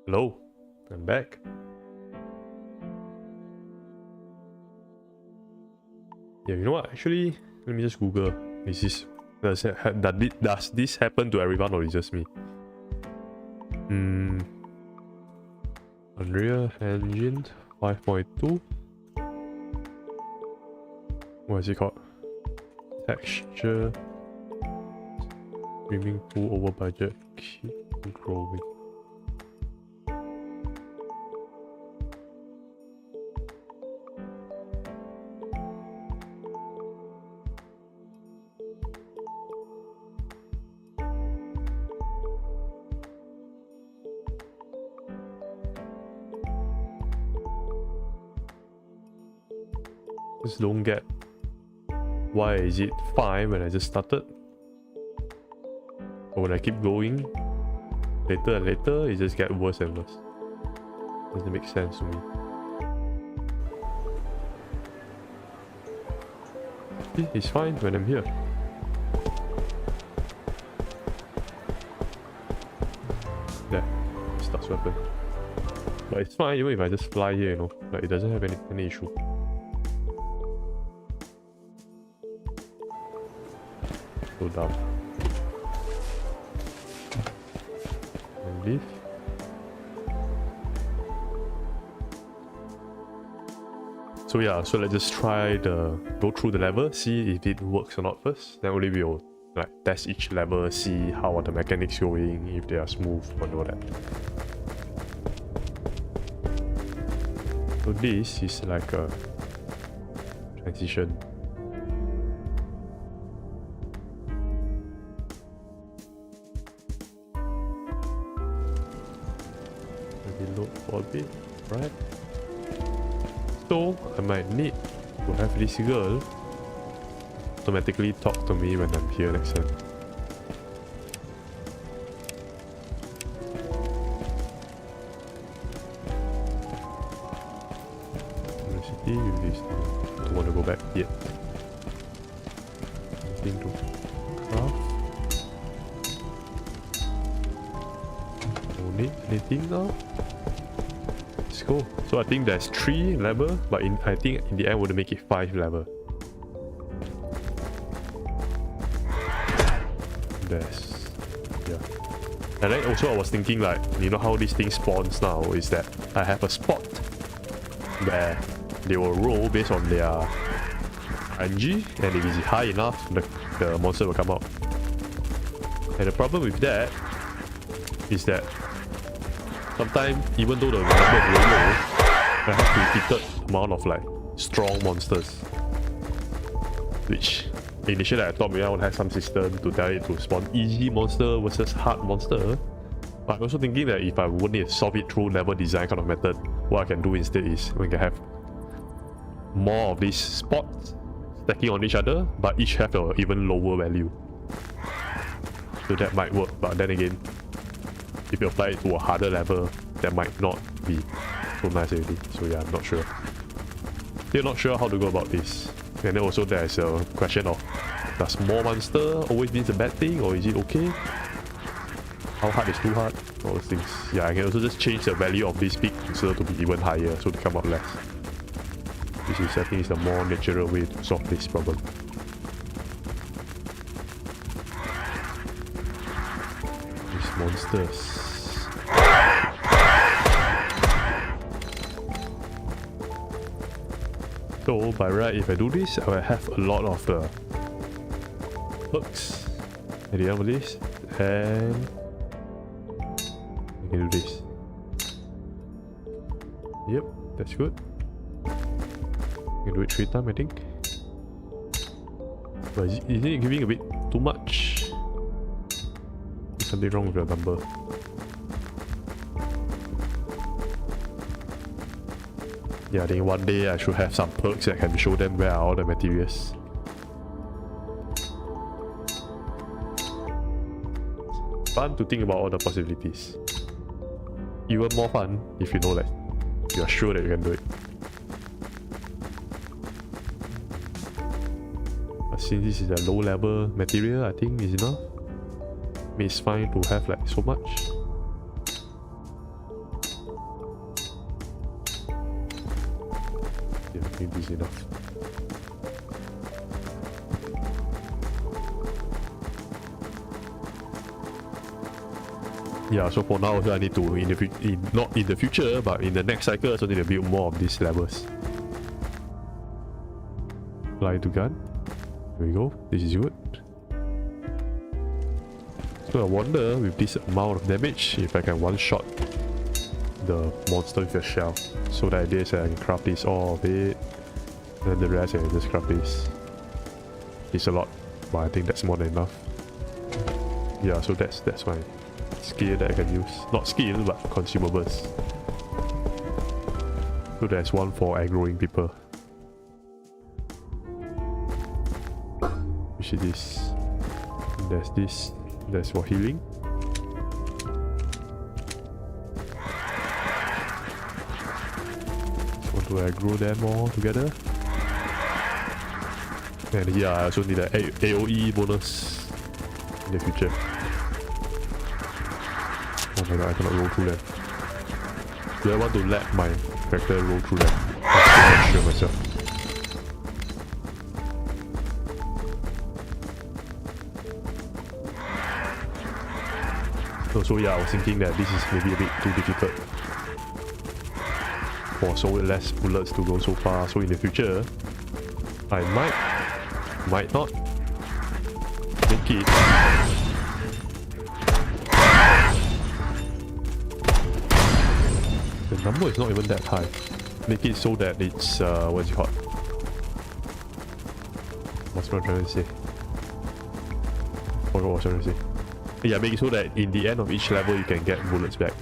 A: Hello, I'm back. Yeah, you know what? Actually, let me just Google. Does this happen to everyone or is it just me? Unreal Engine 5.2. What is it called? Texture. Swimming pool over budget. Keep growing. Just don't get why is it fine when I just started, but when I keep going later and later it just gets worse and worse. Doesn't make sense to me. See, it's fine when I'm here. There, it starts to happen. But it's fine even if I just fly here, you know, like it doesn't have any issue. So down. And leave. So yeah, so let's just go through the level, see if it works or not first. Then only we'll like test each level, see how are the mechanics going, if they are smooth or all that. So this is like a transition. Load for a bit, right? So I might need to have this girl automatically talk to me when I'm here next time. University with this. Don't want to go back yet. Something to craft. Don't need anything now. Let's go. So I think there's 3 level, but I think in the end we'll make it 5 level. Yeah. And then also I was thinking like, you know how this thing spawns now is that I have a spot where they will roll based on their RNG, and if it's high enough, the monster will come out. And the problem with that is that sometimes, even though the number is very low, I have repeated amount of like strong monsters, which initially I thought maybe I would have some system to tell it to spawn easy monster versus hard monster. But I'm also thinking that if I would need to solve it through level design kind of method, what I can do instead is we can have more of these spots stacking on each other, but each have an even lower value. So that might work, but then again, if you apply it to a harder level, that might not be so nice already. So yeah, I'm not sure. Still not sure how to go about this. And then also there's a question of, does more monster always means a bad thing, or is it okay? How hard is too hard? All those things. Yeah, I can also just change the value of this big monster to be even higher, so to come out less. This is, I think, is the more natural way to solve this problem. These monsters. So by right, if I do this, I will have a lot of the perks at the end of this, and I can do this. Yep, that's good. I can do it 3 times, I think. But is it giving a bit too much? There's something wrong with the number. Yeah, I think one day I should have some perks that can show them where are all the materials. Fun to think about all the possibilities. Even more fun if you know that you are sure that you can do it. But since this is a low level material, I think is enough. I mean, it's fine to have like so much. Yeah, I think this is enough. Yeah, so for now, I need to, not in the future, but in the next cycle, I also need to build more of these levels. Fly to gun. There we go. This is good. So I wonder, with this amount of damage, if I can one-shot the monster with a shell. So the idea is that I can craft this all of it, and then the rest I can just craft this. It's a lot, but I think that's more than enough. Yeah, so that's my skill that I can use. Not skill, but consumables. So there's one for aggroing people. Which is this. There's this. That's for healing. Want to aggro them all together. And yeah, I also need an AoE bonus in the future. Oh my god, I cannot roll through them. Do I want to let my character roll through them? I'm not sure myself. So yeah, I was thinking that this is maybe a bit too difficult for so less bullets to go so far. So in the future, I might not make it. The number is not even that high. Make it so that it's what's it called? What's what I'm trying to say? Forgot what I was trying to say. Yeah, make it so that in the end of each level you can get bullets back.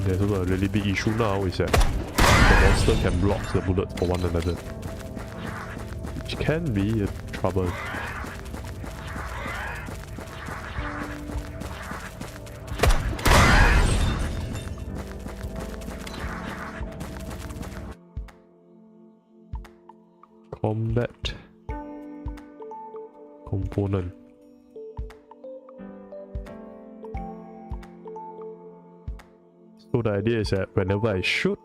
A: There's also a really big issue now is that the monster can block the bullets for one another, which can be a trouble. Combat component. So the idea is that whenever I shoot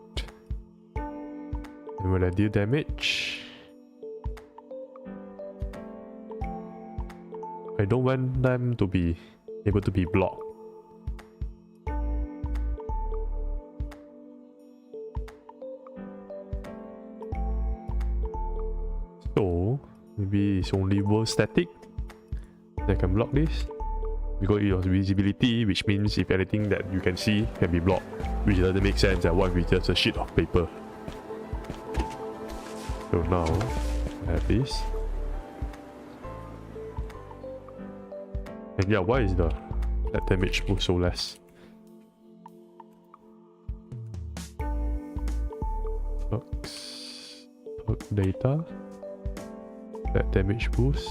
A: and when I deal damage, I don't want them to be able to be blocked. So maybe it's only world static that can block this, because it has visibility, which means if anything that you can see can be blocked, which doesn't make sense. That what if it's just a sheet of paper? So now I have this, and yeah, why is that damage boost so less? Perk data. That damage boost.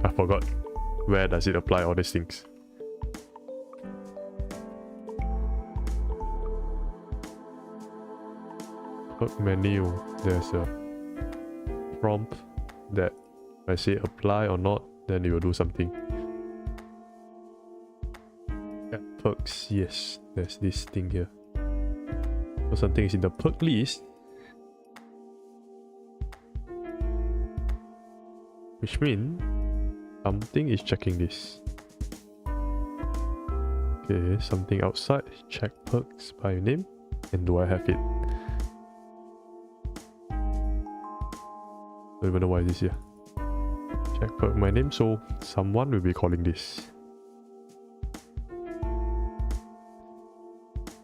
A: I forgot where does it apply all these things. Perk menu. There's a prompt that if I say apply or not, then it will do something. Add perks. Yes, there's this thing here. So something is in the perk list, which means something is checking this. Okay, something outside. Check perks by name. And do I have it? Don't even know why this here. Check perk my name, so someone will be calling this.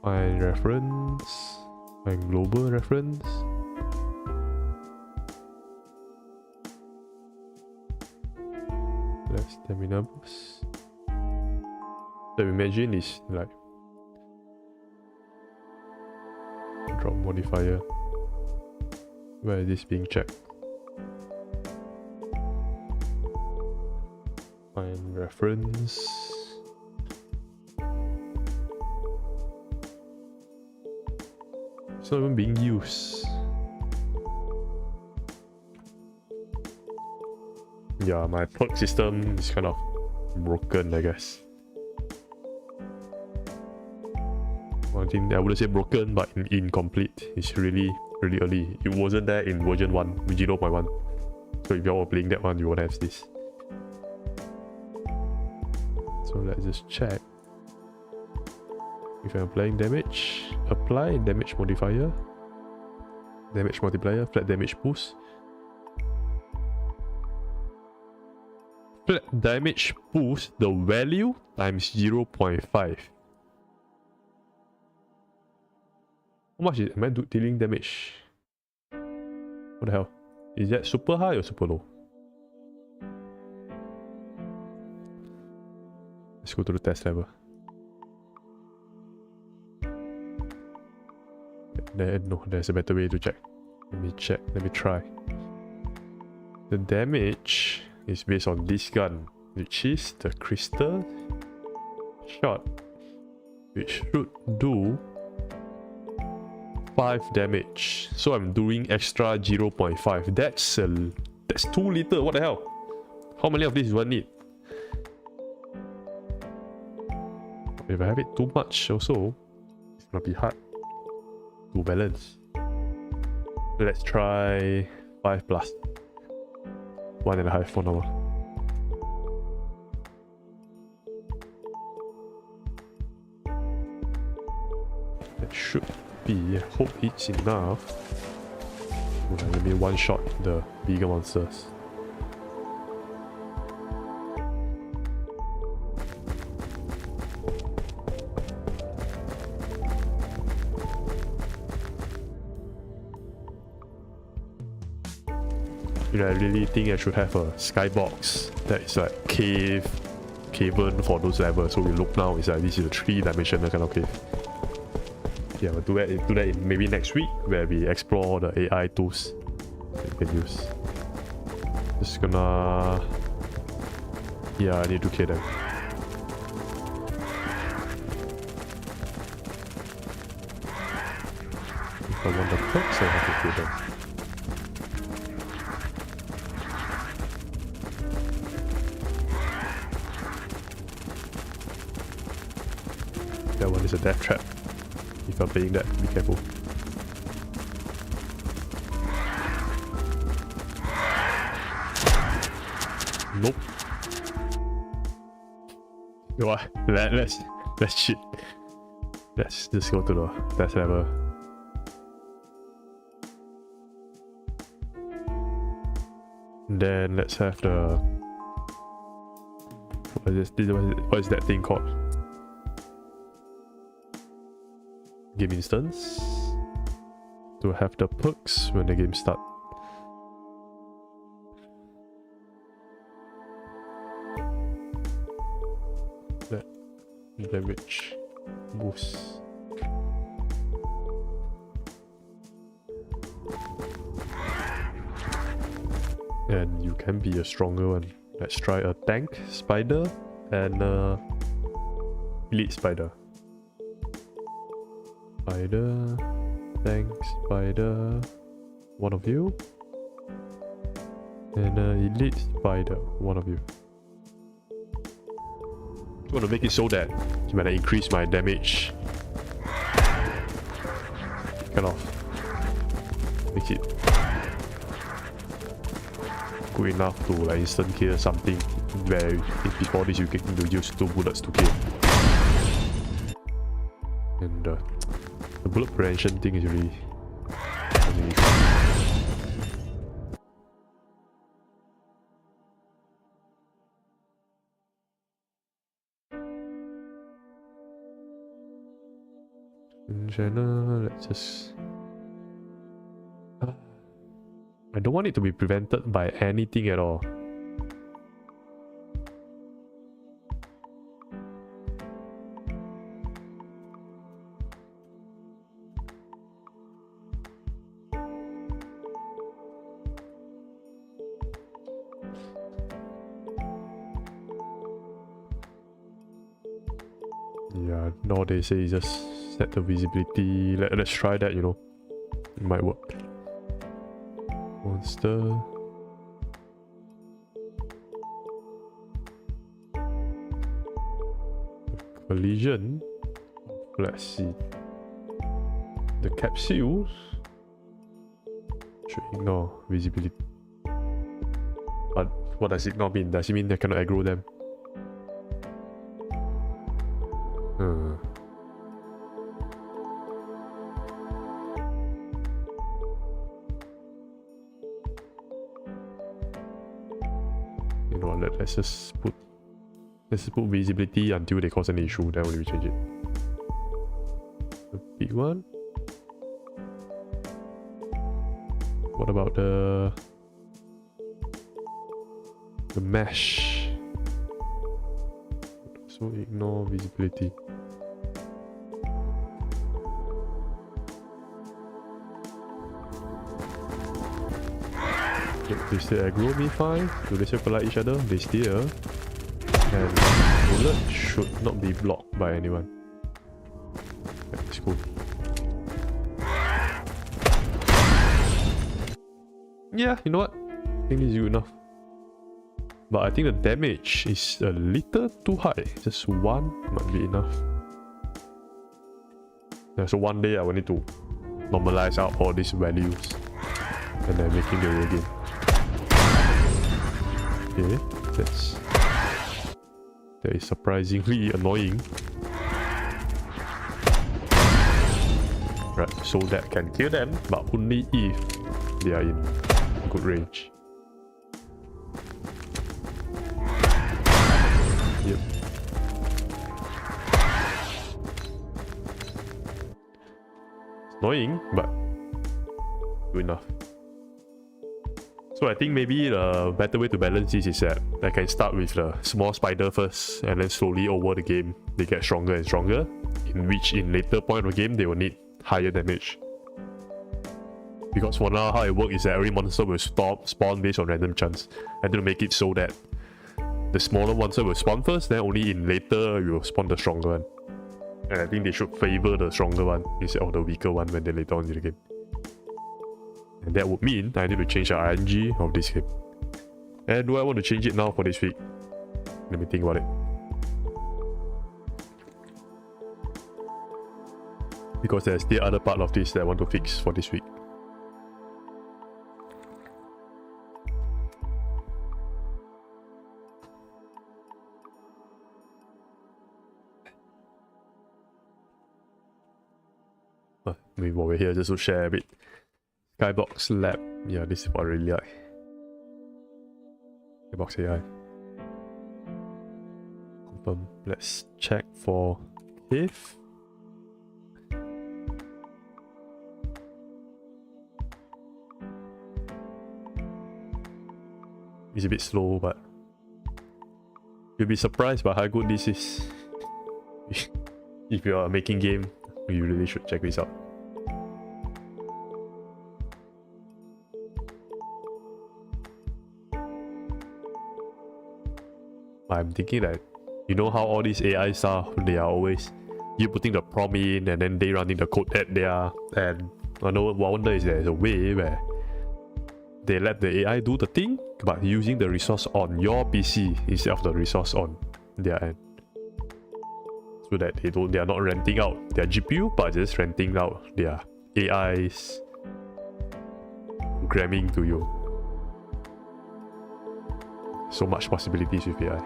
A: Find reference. Find global reference. Stamina boost. So imagine is like drop modifier. Where is this being checked? Find reference. It's not even being used. Yeah, my perk system is kind of broken, I guess. Well, I think I wouldn't say broken, but incomplete. It's really early. It wasn't there in version 1, 0.1. So if y'all were playing that one, you won't have this. So let's just check. If I'm applying damage, apply damage modifier, damage multiplier, flat damage boost. Flat damage boost the value times 0.5. How much am I dealing damage? What the hell? Is that super high or super low? Let's go to the test level. No, there's a better way to check. Let me try. The damage is based on this gun, which is the crystal shot, which should do 5 damage. So I'm doing extra 0.5. That's too little. What the hell? How many of these do I need? If I have it too much also, it's gonna be hard to balance. Let's try 5 plus 1.5 for now. That should be, I hope it's enough. Let me one shot the bigger monsters. I really think I should have a skybox that is like caven for those levels. So we look now, it's like this is a 3-dimensional kind of cave. Yeah, we'll do that maybe next week, where we explore the AI tools that you can use. Just gonna... Yeah, I need to kill them. If I want the perks, I have to kill them. That one is a death trap. If you're playing that, be careful. Nope. You know what? Let's cheat. Let's just go to the test level. Then let's have the... What is that thing called? Game instance to have the perks when the game starts. That damage boost. And you can be a stronger one. Let's try a tank spider and a elite spider. Spider, tank, spider, one of you, and elite spider, one of you. I want to make it so that when I increase my damage, kind of make it good enough to like instant kill something, where before this you get to use 2 bullets to kill. And the bullet prevention thing is really fun. In general, let's just... I don't want it to be prevented by anything at all. Yeah, nowadays they say just set the visibility. Let's try that, you know. It might work. Monster. Collision. Let's see. The capsules should ignore visibility. But what does ignore mean? Does it mean I cannot aggro them? You know what, let's just put visibility until they cause an issue, then we'll change it. The big one. What about the mesh? So ignore visibility. Yep, they still aggro me fine. Do they still collide each other? They still. And bullet should not be blocked by anyone. That's cool. Yeah, you know what? I think this is good enough. But I think the damage is a little too high. Just one might be enough. Yeah, so one day I will need to normalize out all these values and then making the real game. Okay, that is surprisingly annoying. Right, so that can kill them, but only if they are in good range. Yep. It's annoying, but good enough. So I think maybe the better way to balance this is that I can start with the small spider first, and then slowly over the game they get stronger and stronger, in which in later point of the game they will need higher damage. Because for now how it works is that every monster will spawn based on random chance. I need to make it so that the smaller monster will spawn first, then only in later you will spawn the stronger one. And I think they should favor the stronger one instead of the weaker one when they later on in the game. And that would mean I need to change the RNG of this game. And do I want to change it now for this week? Let me think about it. Because there's the other part of this that I want to fix for this week. Maybe while we're here, just to share a bit. Skybox Lab. Yeah, this is what I really like. Skybox AI. Confirm. Let's check for if. It's a bit slow, but you'll be surprised by how good this is. If you are making game, you really should check this out. I'm thinking that, you know how all these AI stuff, they are always you putting the prompt in and then they running the code at there, and I know what I wonder is there's a way where they let the AI do the thing but using the resource on your PC instead of the resource on their end, so that they are not renting out their GPU but just renting out their AI's programming to you. So much possibilities with AI.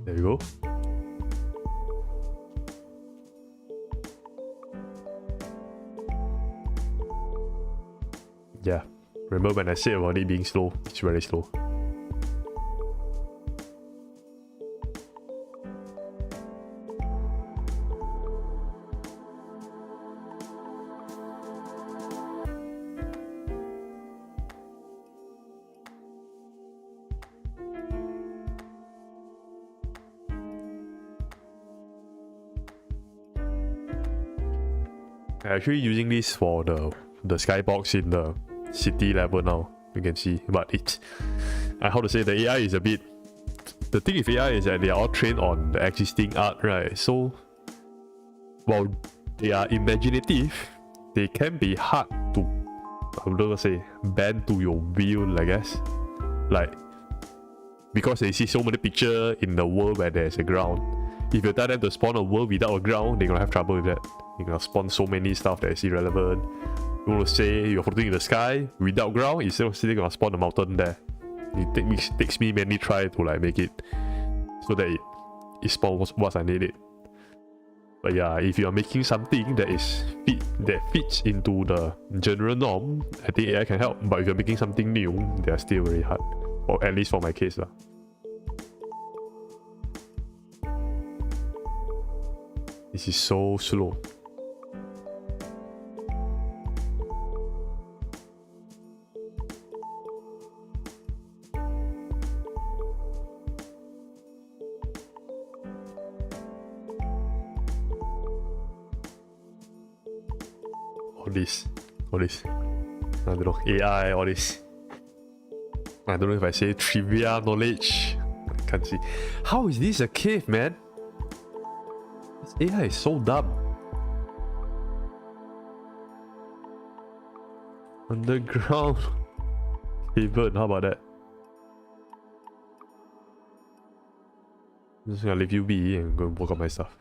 A: There you go. Yeah, remember when I said about it being slow? It's very slow. I'm actually using this for the skybox in the city level now, you can see, but how to say, the AI is a bit. The thing with AI is that they are all trained on the existing art, right? So while they are imaginative, they can be hard to, I'm gonna say, bend to your will, I guess. Like, because they see so many pictures in the world where there's a ground. If you tell them to spawn a world without a ground, they're gonna have trouble with that. You're gonna spawn so many stuff that is irrelevant. You want to say you're floating in the sky without ground, instead of still gonna spawn a mountain there. It takes me many try to like make it so that it spawns once I need it. But yeah, if you are making something that fits into the general norm, I think AI can help. But if you're making something new, they are still very hard. Or at least for my case lah. This is so slow. All this. I don't know, AI, all this. I don't know if I say trivia knowledge. I can't see. How is this a cave, man? This AI is so dumb. Underground haven, how about that? I'm just gonna leave you be and go and work on my stuff.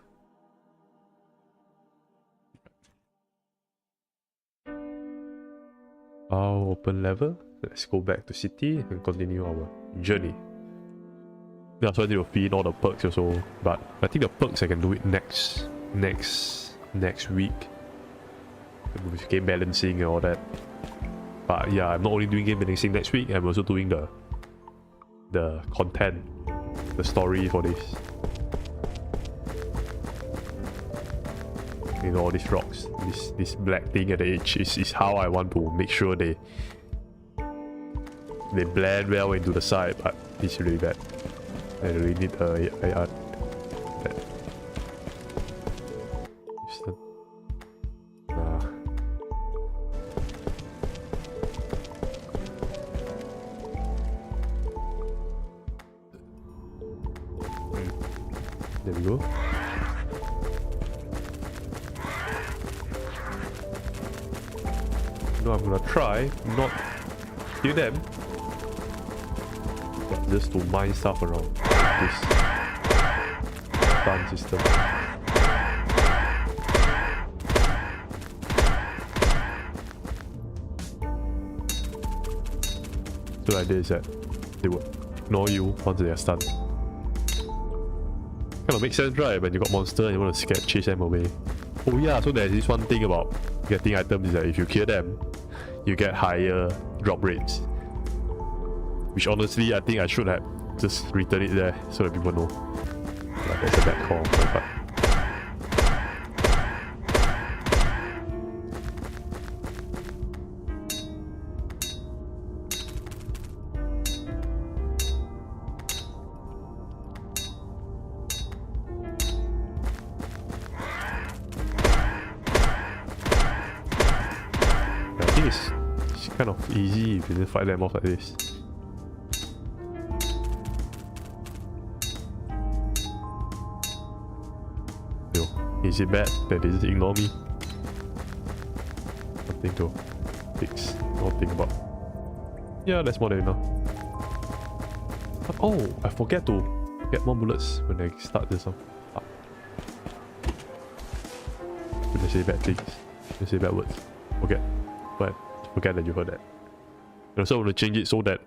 A: Our open level. Let's go back to city and continue our journey. Yeah, so I need to feed all the perks also, but I think the perks I can do it next week with game balancing and all that. But yeah, I'm not only doing game balancing next week, I'm also doing the content, the story for this. You know, all these rocks, this black thing at the edge is how I want to make sure they blend well into the side, but it's really bad. I really need AI art. There we go. No, I'm gonna try not kill them, but just to mine stuff around this stun system. So the idea is that they will ignore you once they are stunned. Kind of makes sense, right? When you got monster and you want to chase them away. Oh yeah, so there's this one thing about getting items is that if you kill them, you get higher drop rates. Which honestly, I think I should have just written it there so that people know. But that's a bad call on my part. It's kind of easy if you just fight them off like this. Yo, is it bad that they just ignore me? Something to fix or think about. Yeah, that's more than enough. But, oh, I forget to get more bullets when I start this off. When they say bad things, they say bad words. Forget that you heard that. And also I want to change it so that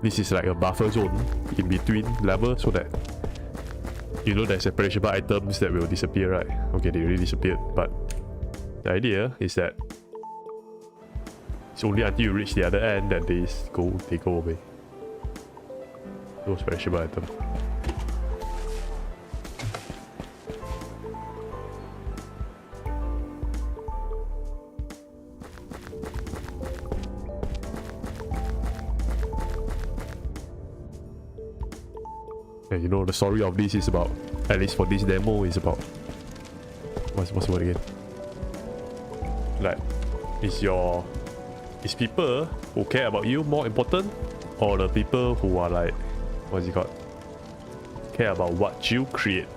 A: this is like a buffer zone in between levels so that you know there's perishable items that will disappear, right? Okay, they already disappeared, but the idea is that it's only until you reach the other end that they go away. Those perishable items. And you know the story of this is about, at least for this demo, is about what's the word again? Like, is people who care about you more important, or the people who are like, what's it called? Care about what you create,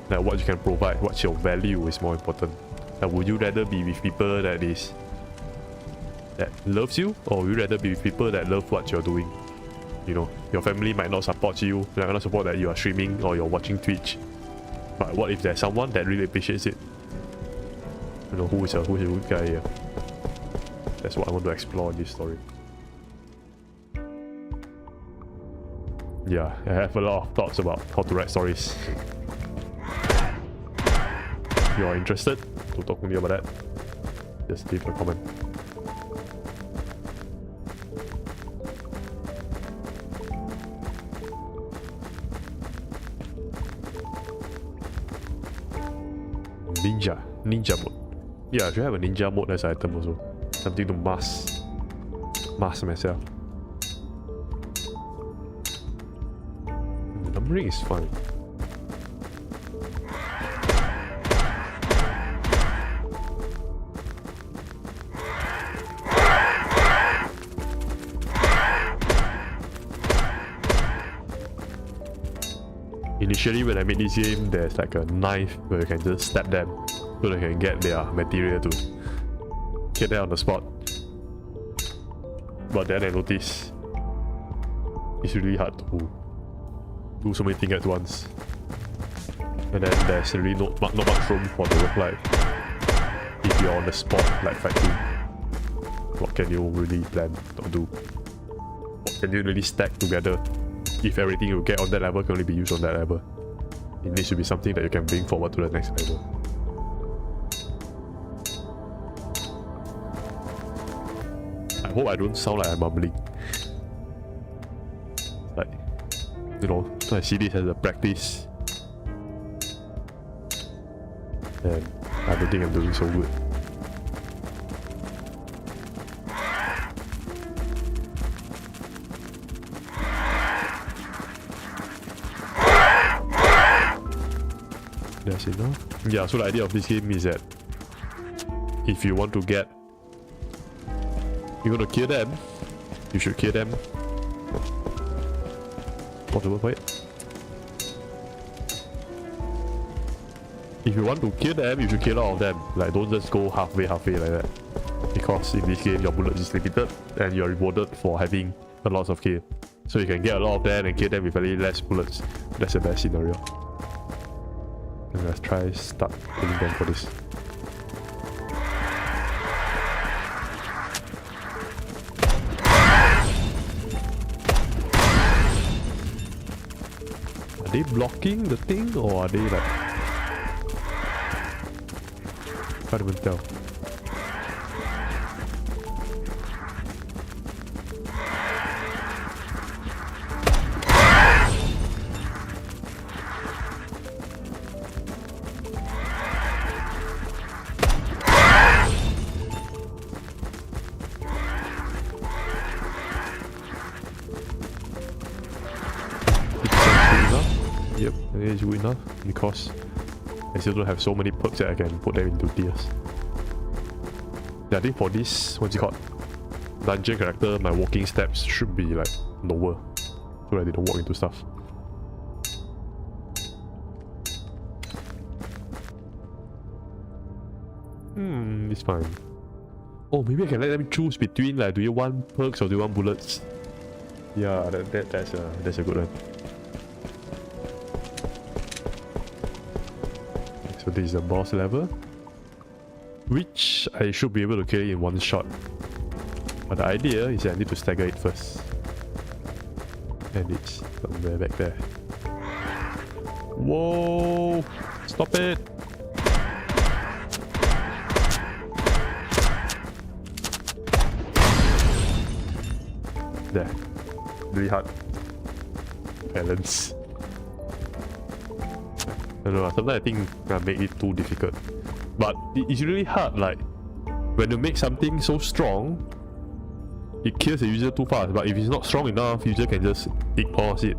A: like what you can provide, what's your value is more important. Like, would you rather be with people that loves you, or would you rather be with people that love what you're doing? You know, your family might not support you, they might not support that you are streaming or you're watching Twitch. But what if there's someone that really appreciates it? You know, who is a good guy here? That's what I want to explore in this story. Yeah, I have a lot of thoughts about how to write stories. If you are interested to talk to me about that, just leave a comment. Ninja mode. Yeah, I should have a ninja mode as an item also. Something to mask myself. The numbering is fine. Initially when I made this game, there's like a knife where you can just stab them so they can get their material to get there on the spot. But then I noticed it's really hard to do so many things at once. And then there's really not much room for the roguelike. If you're on the spot like fighting, what can you really plan or do? What can you really stack together if everything you get on that level can only be used on that level? It needs to be something that you can bring forward to the next level. I hope I don't sound like I'm mumbling. Like, you know, I see this as a practice, and I don't think I'm doing so good. That's enough. Yeah, so the idea of this game is that if you want to get, you want to kill them, you should kill them. What's the word for it? If you want to kill them, you should kill all of them. Like, don't just go halfway like that. Because in this game, your bullets is limited and you're rewarded for having a lot of kill. So you can get a lot of them and kill them with very less bullets. That's the best scenario. And let's try start killing them for this. Are they blocking the thing or are they like... Can't even tell. Yep, it is good enough because I still don't have so many perks that I can put them into tiers. Yeah, I think for this, what's it called? Dungeon character, my walking steps should be like lower so that they don't walk into stuff. It's fine. Oh, maybe I can let them choose between like, do you want perks or do you want bullets? Yeah, that's a good one. So this is the boss level, which I should be able to kill in one shot. But the idea is that I need to stagger it first. And it's somewhere back there. Whoa! Stop it! There. Really hard. Balance. I don't know, sometimes I think I make it too difficult. But it's really hard, like, when you make something so strong, it kills the user too fast. But if it's not strong enough, user can just ignore it.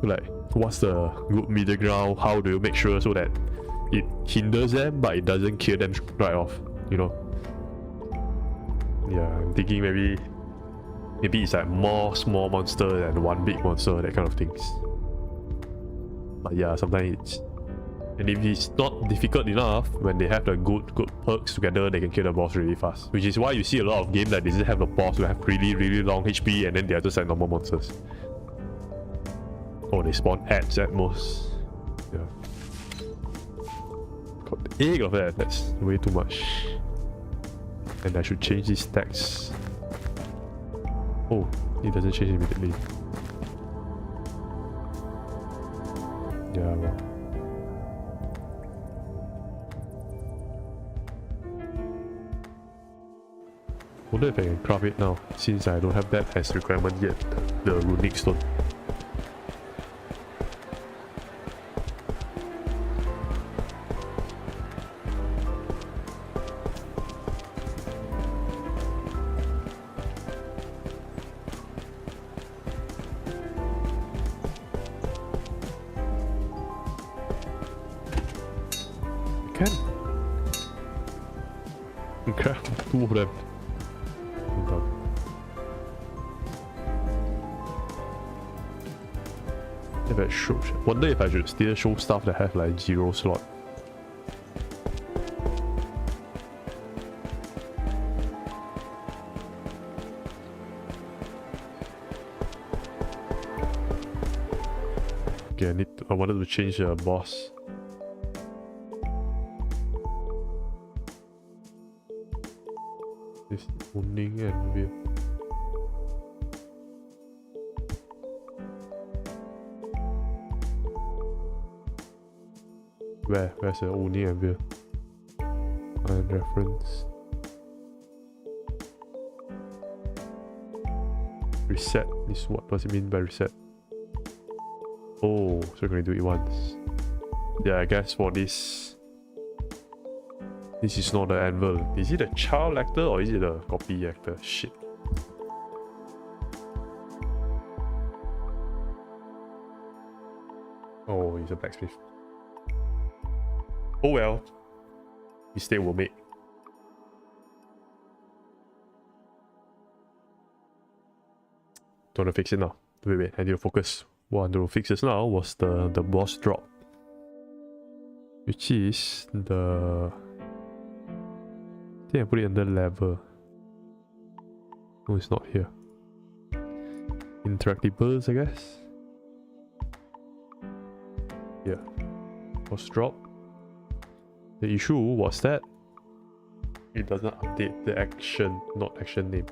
A: So like, what's the good middle ground? How do you make sure so that it hinders them, but it doesn't kill them right off, you know? Yeah, I'm thinking maybe Maybe it's like more small monster than one big monster, that kind of things. But yeah, sometimes it's... And if it's not difficult enough, when they have the good perks together, they can kill the boss really fast. Which is why you see a lot of games that they just have the boss who have really long HP and then they are just like normal monsters. Or they spawn ads at most. Yeah. Got 8 of that, that's way too much. And I should change these stacks. Oh, it doesn't change immediately. Yeah, well. Wonder if I can craft it now, since I don't have that as requirement yet, the runic stone. I can craft 2 of them. If I show, wonder if I should still show stuff that have like 0 slot. Okay, I wanted to change the boss. This Wuning Anvil. Where's the Wuning Anvil? And reference. Reset is what does it mean by reset? Oh, so we're going to do it once. Yeah, I guess for this is not the anvil. Is it a child actor or is it a copy actor? Shit. Oh, he's a blacksmith. Oh well. Mistake will make. Don't want to fix it now. Wait, I need to focus. What I need to fix this now was the boss drop. Which is the... I think I put it under level. No, it's not here. Interactables, I guess. Yeah. Boss drop. The issue was that it doesn't update the action, not action name.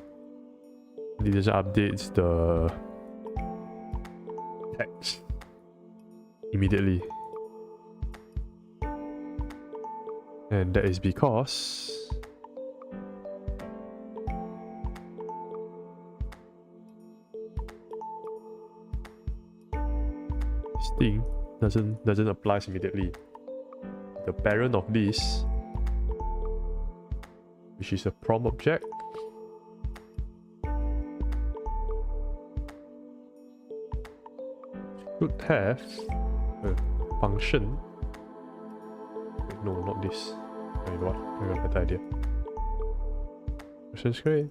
A: It just updates the text immediately. And that is because this thing doesn't apply immediately. The parent of this, which is a prompt object, should have a function. Wait, no, not this. Oh, you know what? I got a better idea. Function screen.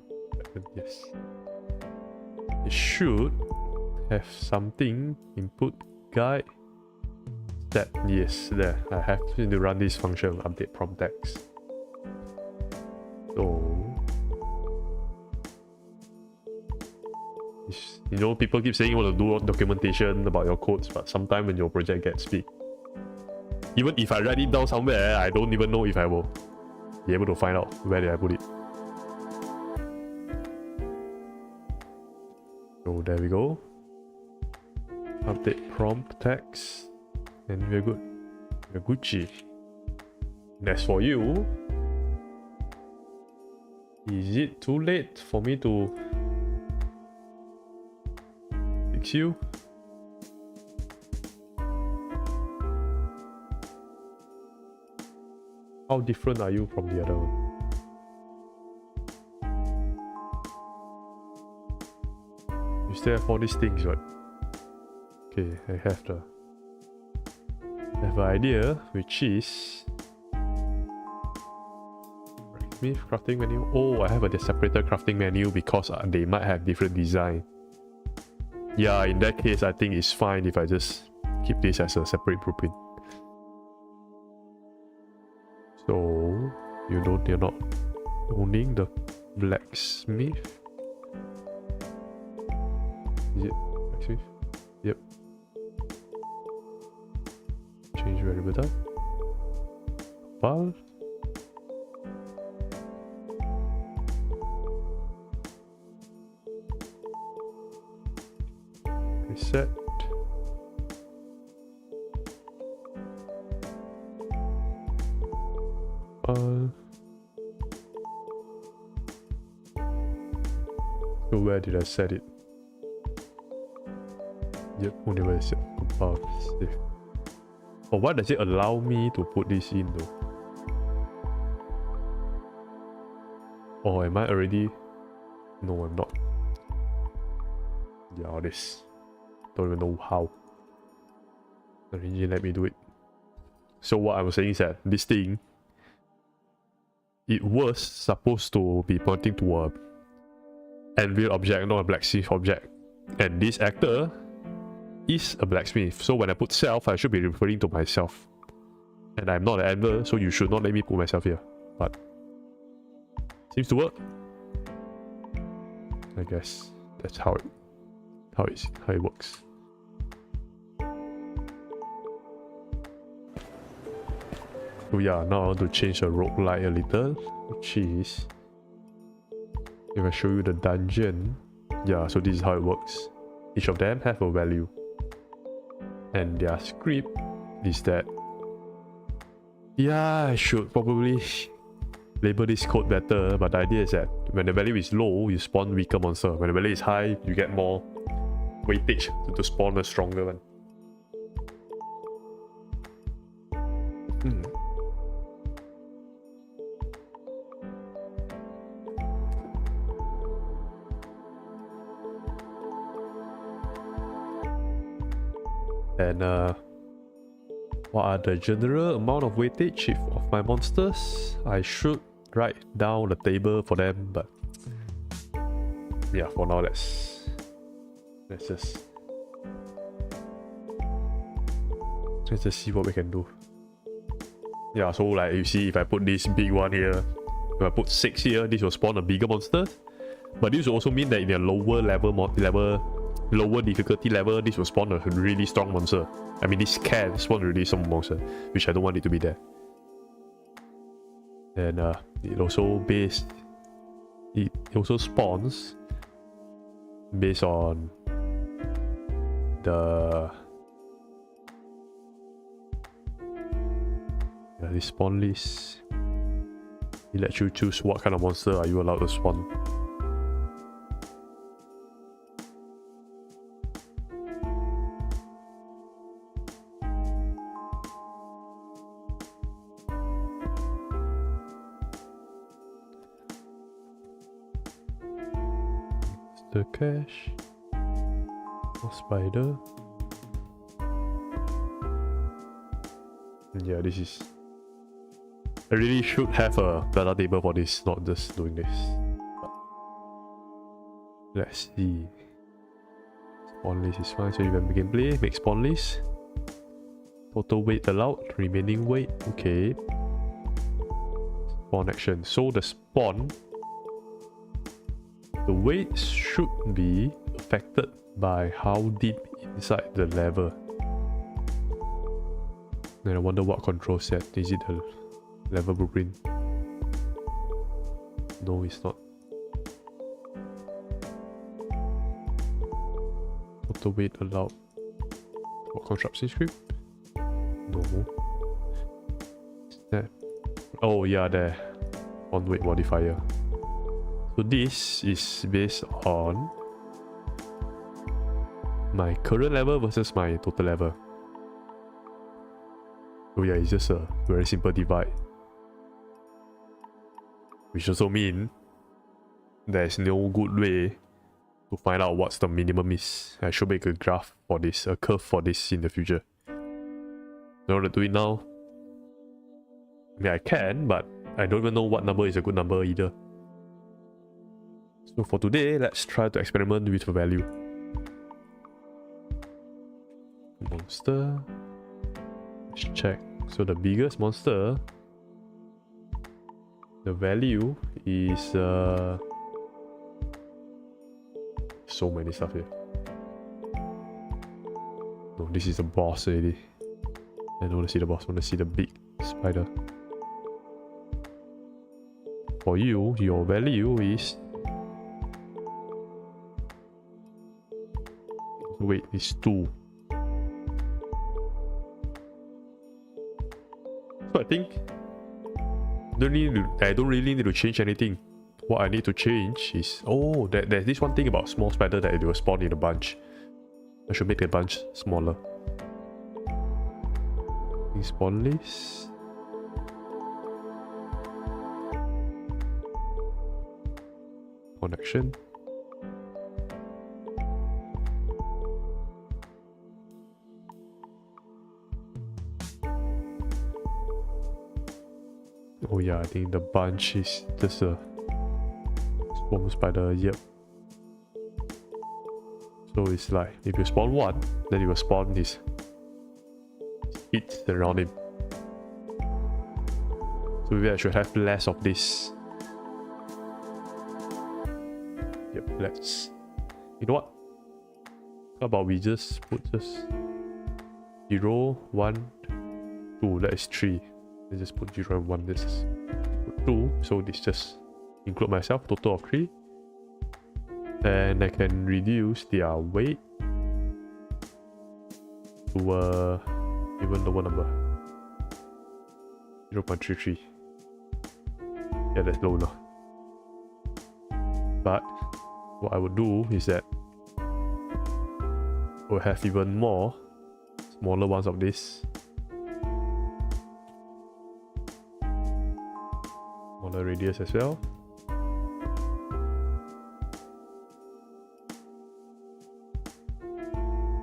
A: Yes. It should have something input guide. That, yes, there. I have to run this function, update prompt text. So, you know, people keep saying you want to do documentation about your codes, but sometimes when your project gets big, even if I write it down somewhere, I don't even know if I will be able to find out where did I put it. So there we go. Update prompt text. And we're good. We're Gucci. And as for you, is it too late for me to fix you? How different are you from the other one? You still have all these things, right? Okay, I have an idea, which is blacksmith crafting menu. Oh, I have a separated crafting menu because they might have different design. Yeah, in that case, I think it's fine if I just keep this as a separate blueprint. So, you know they're not owning the blacksmith. Is it blacksmith? Yep. Change variable type. File. Reset. So where did I set it? Yep, only where I set above save. Oh, why does it allow me to put this in though? Oh, am I already? No, I'm not. Yeah, this. Don't even know how. The engine let me do it. So what I was saying is that this thing, it was supposed to be pointing to a anvil object, not a blacksmith object. And this actor is a blacksmith. So when I put self, I should be referring to myself. And I'm not an anvil, so you should not let me put myself here. But seems to work. I guess that's how it works. So yeah, now I want to change the roguelite a little, which is, if I show you the dungeon, yeah, so this is how it works. Each of them have a value. And their script is that, yeah, I should probably label this code better, but the idea is that when the value is low, you spawn weaker monster. When the value is high, you get more weightage to spawn a stronger one. And what are the general amount of weightage of my monsters? I should write down the table for them, but yeah, for now let's just see what we can do. Yeah, so like you see, if I put this big one here, if I put 6 here, this will spawn a bigger monster. But this will also mean that in a lower lower difficulty level, this will spawn a really strong monster. I mean, this can spawn a really strong monster, which I don't want it to be there. And it also spawns based on the this spawn list. It lets you choose what kind of monster are you allowed to spawn. The cache, a spider. Yeah, this is. I really should have a data table for this, not just doing this. But let's see. Spawn list is fine, so you can gameplay, make spawn list. Total weight allowed, remaining weight, okay. Spawn action. So the spawn, the weight should be affected by how deep inside the level. And I wonder what control set. Is it the level blueprint? No, it's not. Auto weight allowed. What construction script? No. Is that? Oh yeah, there. On weight modifier. So this is based on my current level versus my total level. So yeah, it's just a very simple divide. Which also means there's no good way to find out what's the minimum is. I should make a graph for this, a curve for this in the future. In order to do it now, I mean I can, but I don't even know what number is a good number either. So for today, let's try to experiment with a value. Monster. Let's check. So the biggest monster, the value is so many stuff here. No, this is the boss already. I don't want to see the boss, I want to see the big spider. For you, your value is... Wait, it's 2. So I think I don't really need to change anything. What I need to change is... Oh, there's this one thing about small spider that it will spawn in a bunch. I should make the bunch smaller. Spawn list. Connection. Oh yeah, I think the bunch is just a swarm spider, yep. So it's like, if you spawn one, then you will spawn this hits around him. So maybe I should have less of this. Yep, let's... You know what? How about we just put just 0, 1, 2, that is 3. Let's just put 0 and 1, this is 2, so this just include myself, total of 3. And I can reduce their weight to even lower number, 0.33. Yeah, that's low now. But what I would do is that we'll have even more smaller ones of this. Smaller radius as well.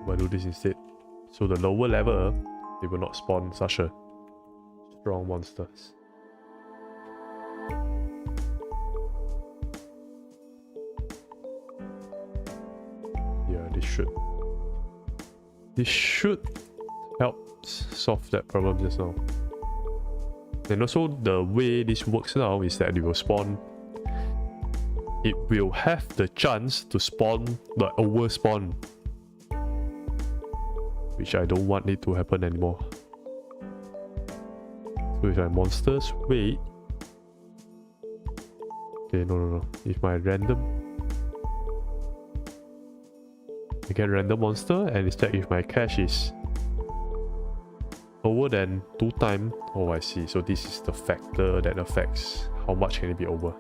A: I'll do this instead. So the lower level, they will not spawn such a strong monsters. Yeah, this should help solve that problem just now. And also the way this works now is that it will spawn. It will have the chance to spawn the overspawn, which I don't want it to happen anymore. So if my monsters wait... Okay, no. If my random... I get random monster and it's check if my cache is lower than 2 times. Oh, I see. So this is the factor that affects how much can it be over.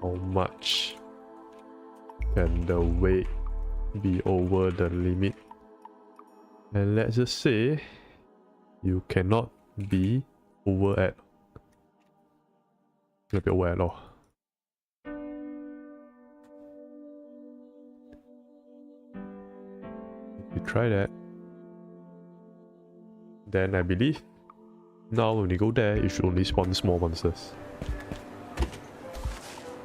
A: How much can the weight be over the limit? And let's just say you cannot be over at all. If you try that, then I believe now when you go there, you should only spawn small monsters.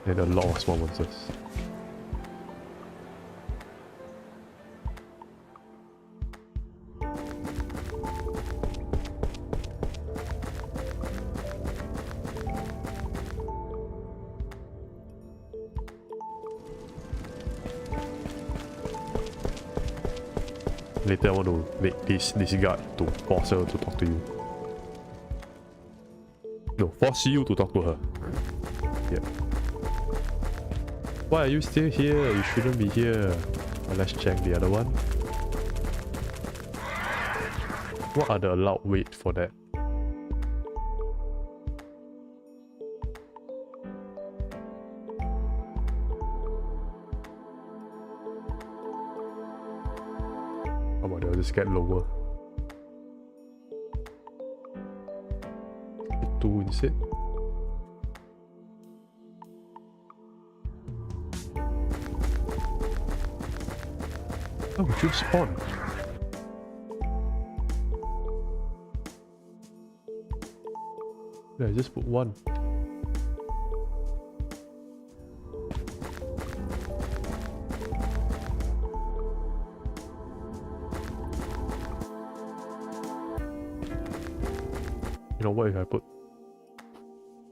A: And a lot of small monsters. Later I want to make this guard to force her to talk to you. No, force you to talk to her. Yep. Why are you still here? You shouldn't be here. Well, let's check the other one. What are the allowed weight for that? How about they'll just get lower? 2 instead. How would you spawn? Yeah, just put 1. You know what if I put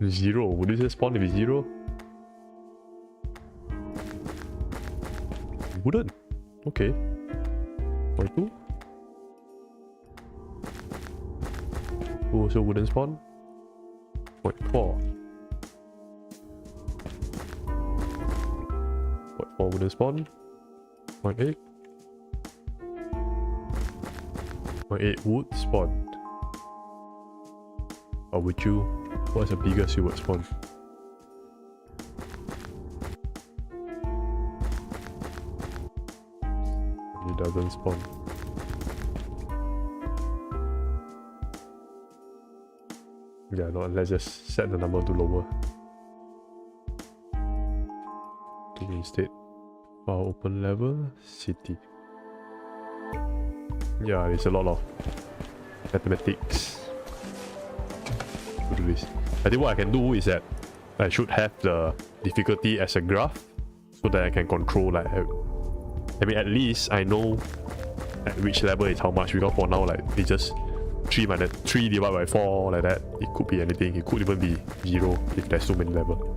A: 0? Would it just spawn if it's 0? It wouldn't. Okay. 0.2. Also wouldn't spawn. 0.4. 0.4 wouldn't spawn. 0.8. 0.8 would spawn. Or would you? What's the biggest you would spawn? It doesn't spawn. Yeah, no, let's just set the number to lower. To instead our open level city. Yeah, it's a lot of mathematics to do this. I think what I can do is that I should have the difficulty as a graph so that I can control, like, I mean, at least I know at which level is how much, because for now, like, it's just 3 divided by 4 like that. It could be anything. It could even be 0 if there's so many levels.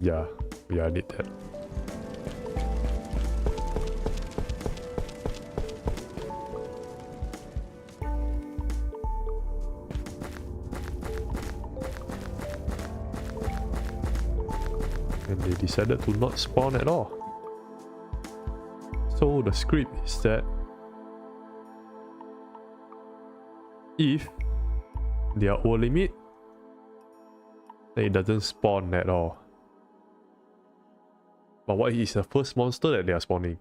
A: Yeah, I need that. And they decided to not spawn at all. So the script is that if they are over limit, then it doesn't spawn at all. But what is the first monster that they are spawning?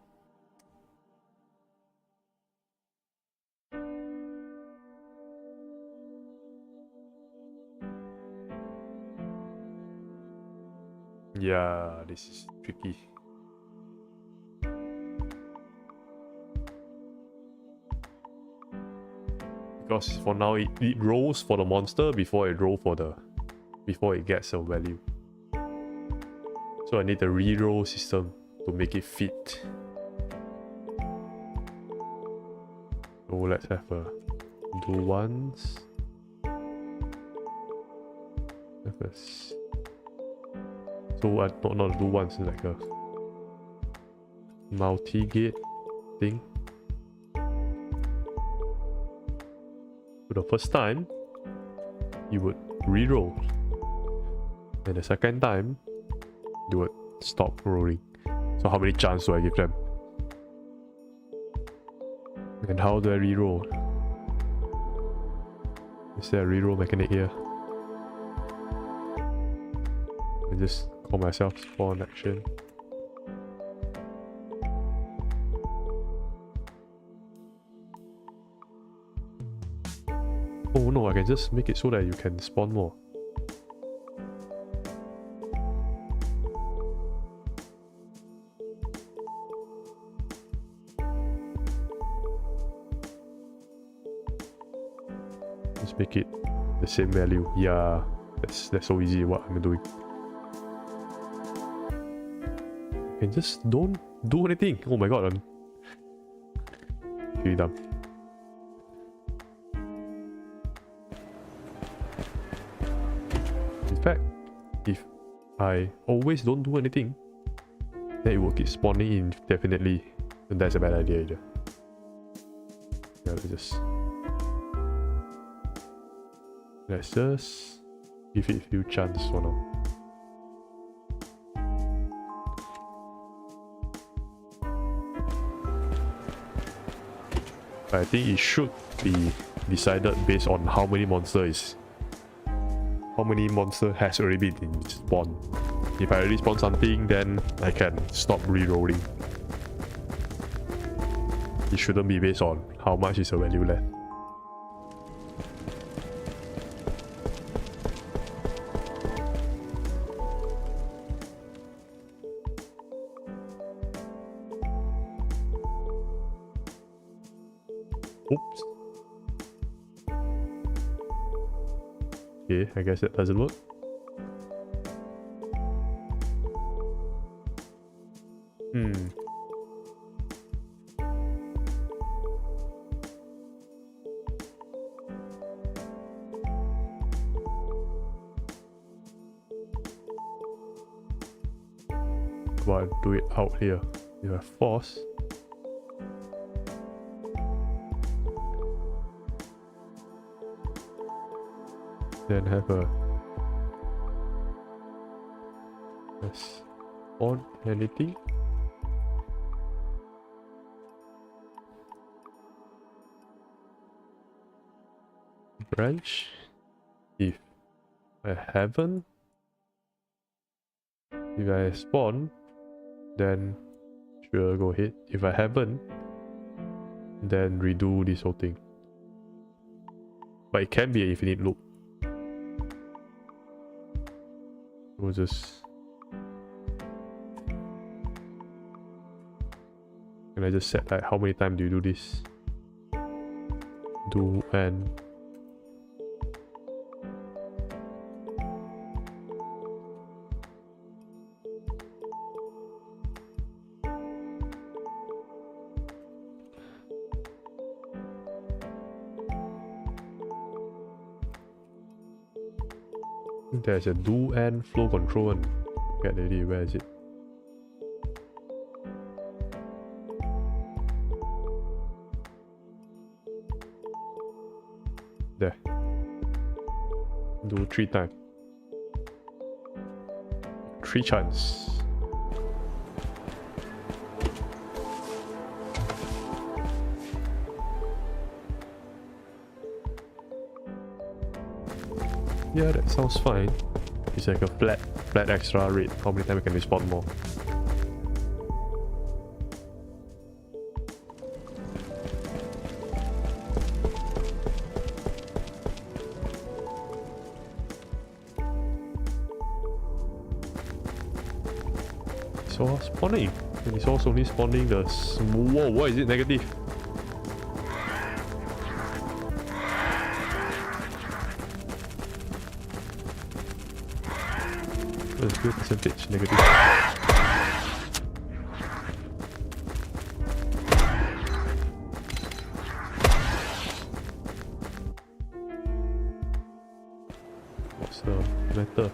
A: Yeah, this is tricky. Because for now it rolls for the monster before it gets a value. So I need a reroll system to make it fit. So let's have a do once. So I not do once, like a multi-gate thing. So the first time you would reroll, and the second time you would stop rolling. So how many chances do I give them? And how do I reroll? Is there a reroll mechanic here? I just call myself spawn action. Oh no, I can just make it so that you can spawn more. Just make it the same value. Yeah, that's so easy what I'm doing. And just don't do anything. Oh my god, I'm really dumb. In fact, if I always don't do anything, then it will keep spawning indefinitely. And that's a bad idea either. Yeah, let's just give it a few chances for now. I think it should be decided based on how many monster has already been spawned. If I already spawn something, then I can stop re-rolling. It shouldn't be based on how much is the value left. Oops. Okay, I guess that doesn't work. But do it out here. You have force. Then have a on anything. Branch. If I haven't, if I spawn, then sure, go ahead. If I haven't, then redo this whole thing. But it can be an infinite loop. We'll just... Can I just set like how many times do you do this? Do and... There's a do and flow control one. Get ready, where is it? There. Do 3 times. 3 chance. Yeah, that sounds fine. It's like a flat extra rate. How many times can we spawn more? It's all spawning. And it's also only spawning the... Whoa, why is it negative? Let's do a percentage negative. What's the matter?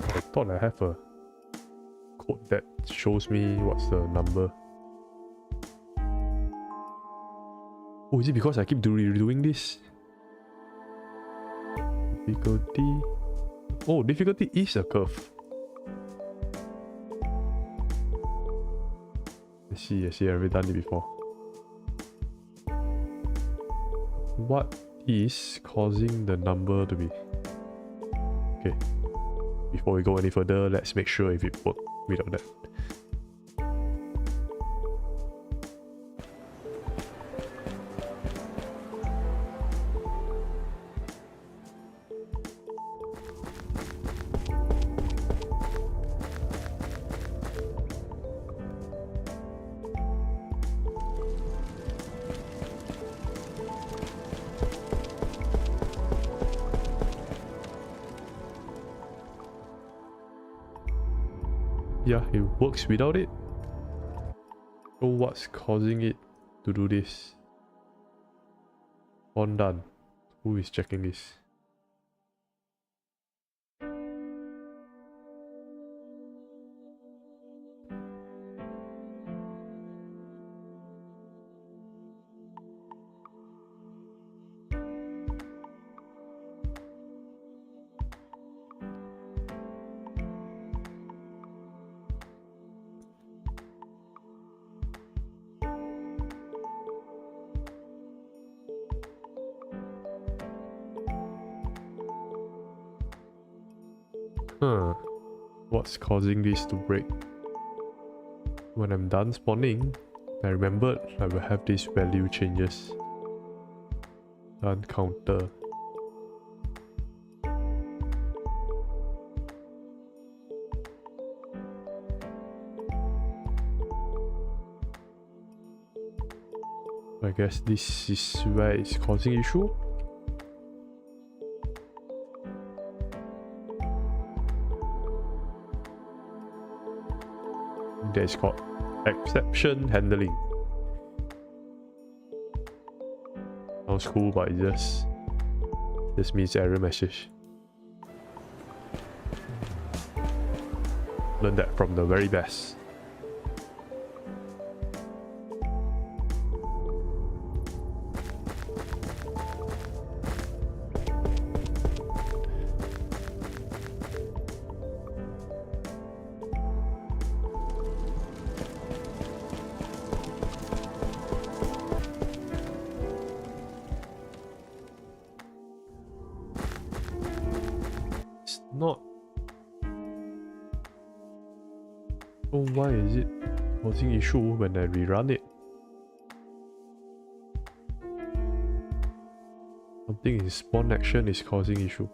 A: I thought I have a code that shows me what's the number. Oh, is it because I keep redoing this? Difficulty. Oh, difficulty is a curve. I see, I've never done it before. What is causing the number to be... Okay. Before we go any further, let's make sure if it works without that. Yeah, it works without it. So what's causing it to do this? On done. Who is checking this? Huh. What's causing this to break? When I'm done spawning, I remembered I will have these value changes. Done counter. I guess this is where it's causing issue. That's called exception handling. Sounds cool, but it just means error message. Learn that from the very best. Not. So why is it causing issue when I rerun it? Something in spawn action is causing issue.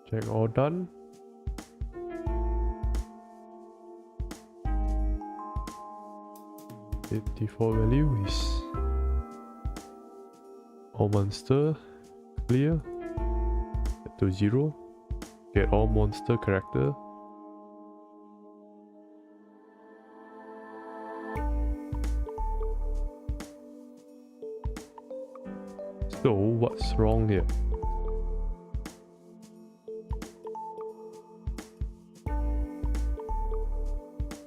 A: Check all done. Default value is all monster clear. Set to 0. Get all monster character. So what's wrong here?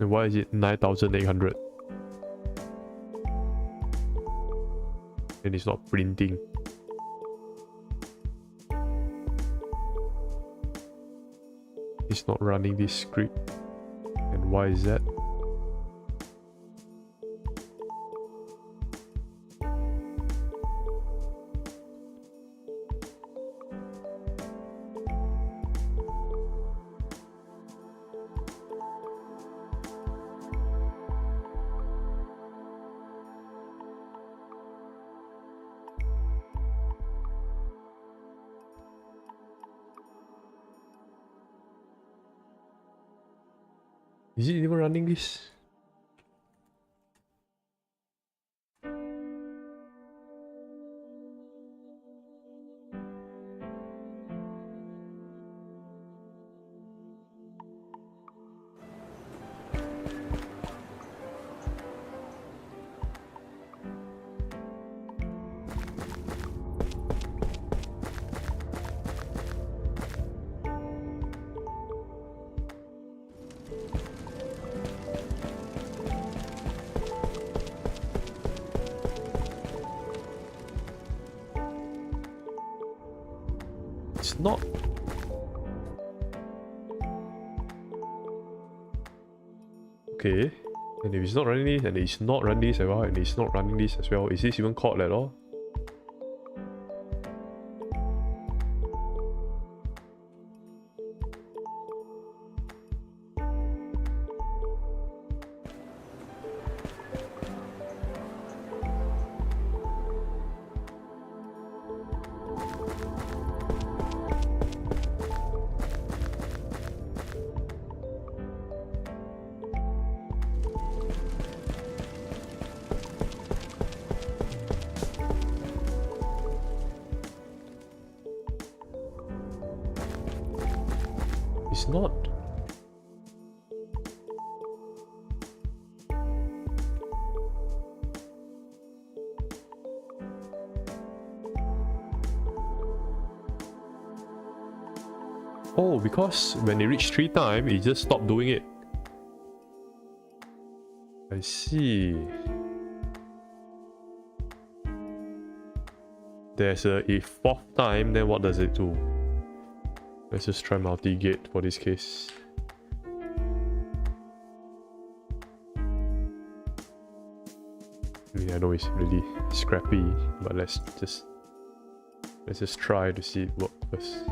A: And why is it 9800? And it's not printing. It's not running this script. And why is that? Is it even running this? It's not. Okay. And if it's not running this, and it's not running this as well, and it's not running this as well, is this even called at all? It's not. Oh, because when it reached 3 times, it just stopped doing it. I see. There's a if 4th time, then what does it do? Let's just try multi-gate for this case. I mean, I know it's really scrappy, but let's just try to see it work first.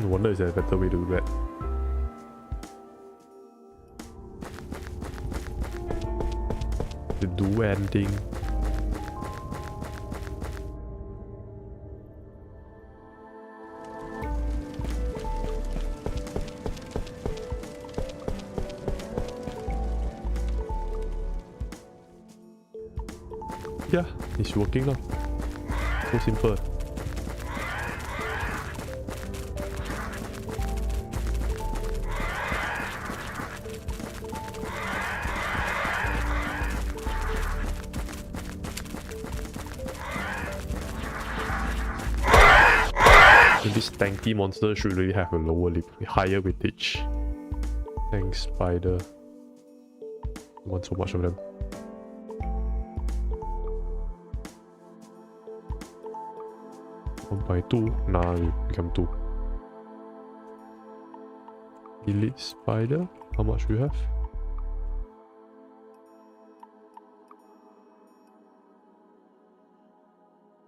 A: No wonder it's a better way to do that. To do anything. Yeah, it's working now. So simple. And this tanky monster should really have a higher weightage. Thanks, spider. I want so much of them. By 2, nah, we become 2. Elite spider, how much we have?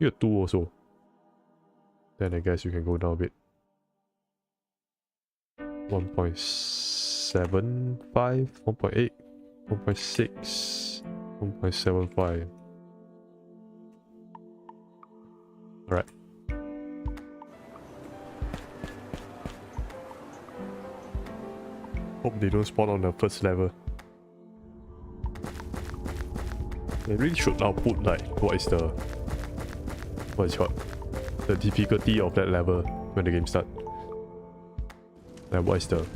A: You're 2 also. Then I guess you can go down a bit. 1.75, 1.8, 1.6, 1.75. Alright. Hope they don't spawn on the first level. They really should output like what is it called? The difficulty of that level when the game starts. Like what is the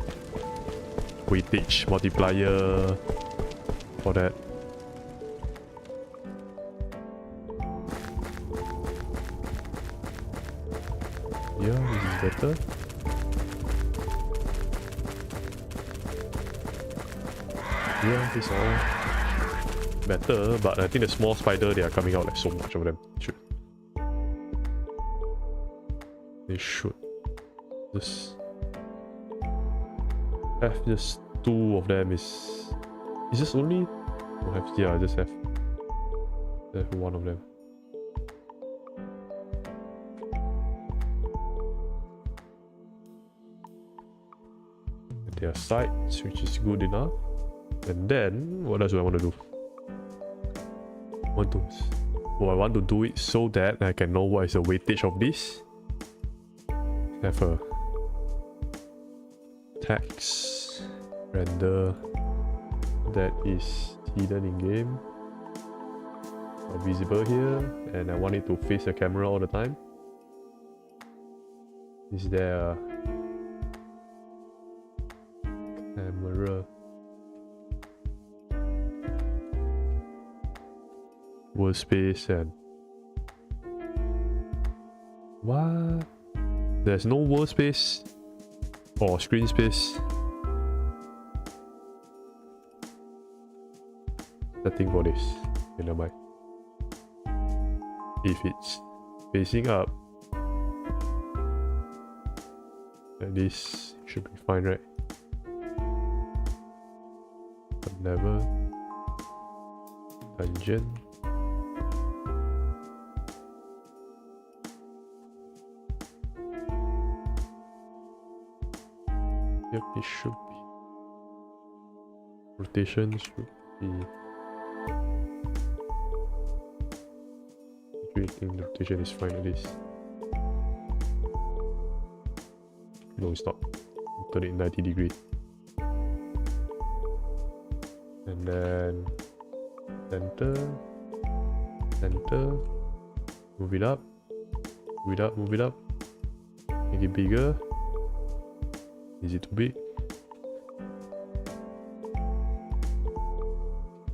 A: weightage multiplier for that? Yeah, this is better. Yeah, it's all better, but I think the small spider, they are coming out like so much of them. They should just have just 2 of them. Is just only I just have 1 of them. Their sights, which is good enough. And then, what else do I want to do? I want to do it so that I can know what is the weightage of this. Have a text render that is hidden in game or visible here, and I want it to face the camera all the time. Is there a camera? Workspace and what? There's no workspace or screen space setting for this. Never mind. If it's facing up, then this should be fine, right? Level dungeon. Yep, it should be. Rotation should be. I think the rotation is fine at least. No, it's not. Turn it 90 degrees. And then center, move it up, move it up, make it bigger. Is it too big?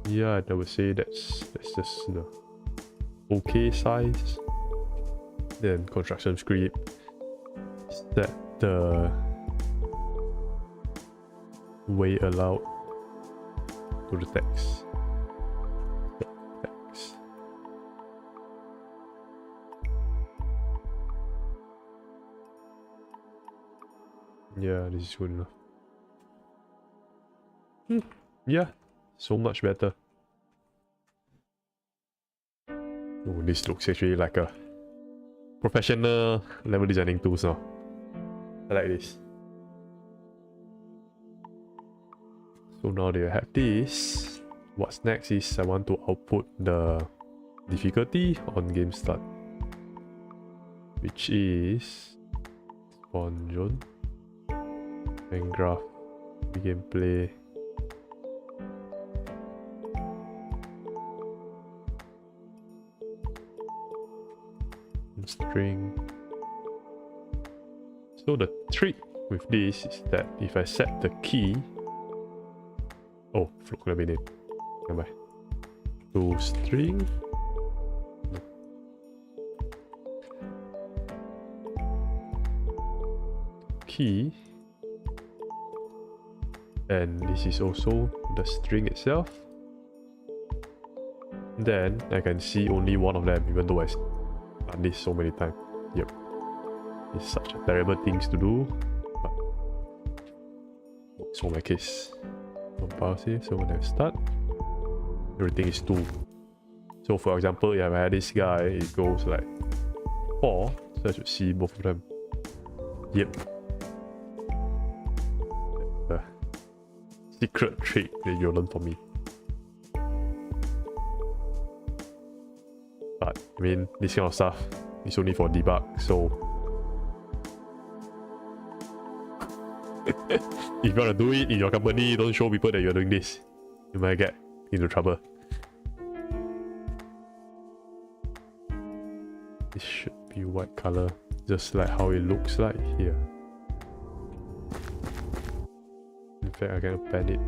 A: Yeah, I would say that's just the okay size. Then construction script, set the way allowed to the text. Yeah, this is good enough. Yeah, so much better. Oh, this looks actually like a professional level designing tools now. I like this. So now they have this. What's next is I want to output the difficulty on game start, which is spawn zone and graph gameplay. String. So the trick with this is that if I set the key, oh, float lebih ni, never mind. To string, key, and this is also the string itself. Then I can see only one of them, even though I done this so many times. Yep. It's such a terrible things to do, but so my case. Compile save, so when I start, everything is 2. So for example, if I had this guy, it goes like 4, so I should see both of them. Yep. The secret trick that you learn from me. But I mean, this kind of stuff is only for debug, so if you want to do it in your company, don't show people that you're doing this. You might get into trouble. This should be white color, just like how it looks like here. In fact, I can append it.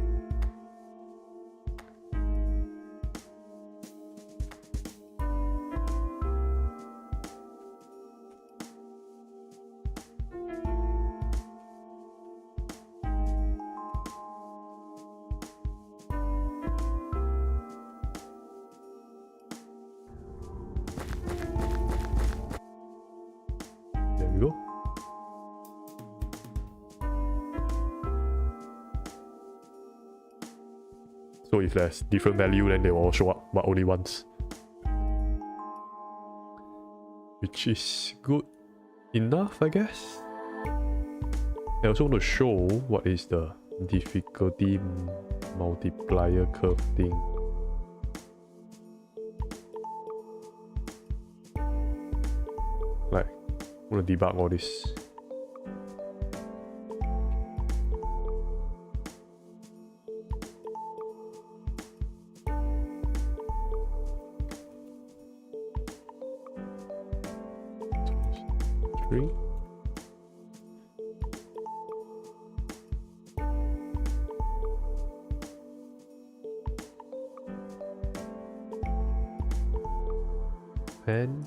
A: There we go. So if there's different value, then they will all show up, but only once. Which is good enough, I guess. I also want to show what is the difficulty multiplier curve thing. Like, I want to debug all this. Three. And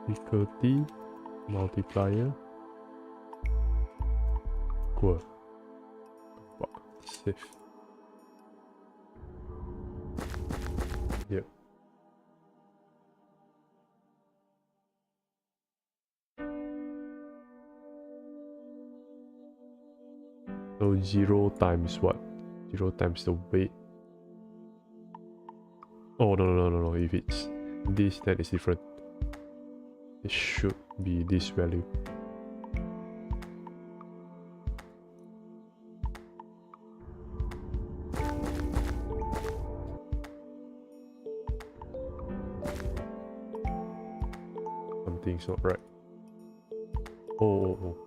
A: difficulty multiplier equal save. Yep. So 0 times what? 0 times the weight. Oh no, if it's this, then it's different. It should be this value. Something's not right. Oh.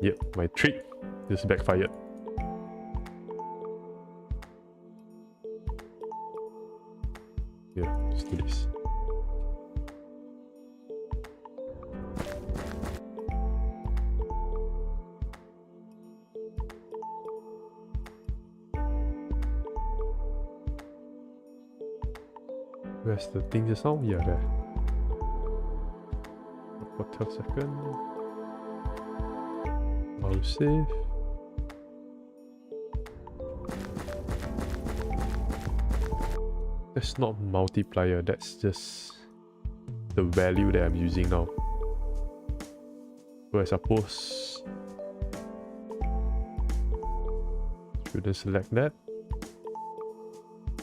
A: Yep, my trick just backfired. Yeah, let's do this. Where's the thing just now? Yeah, there. For 12 seconds. I'll save. That's not multiplier, that's just the value that I'm using now. So I suppose shouldn't select that.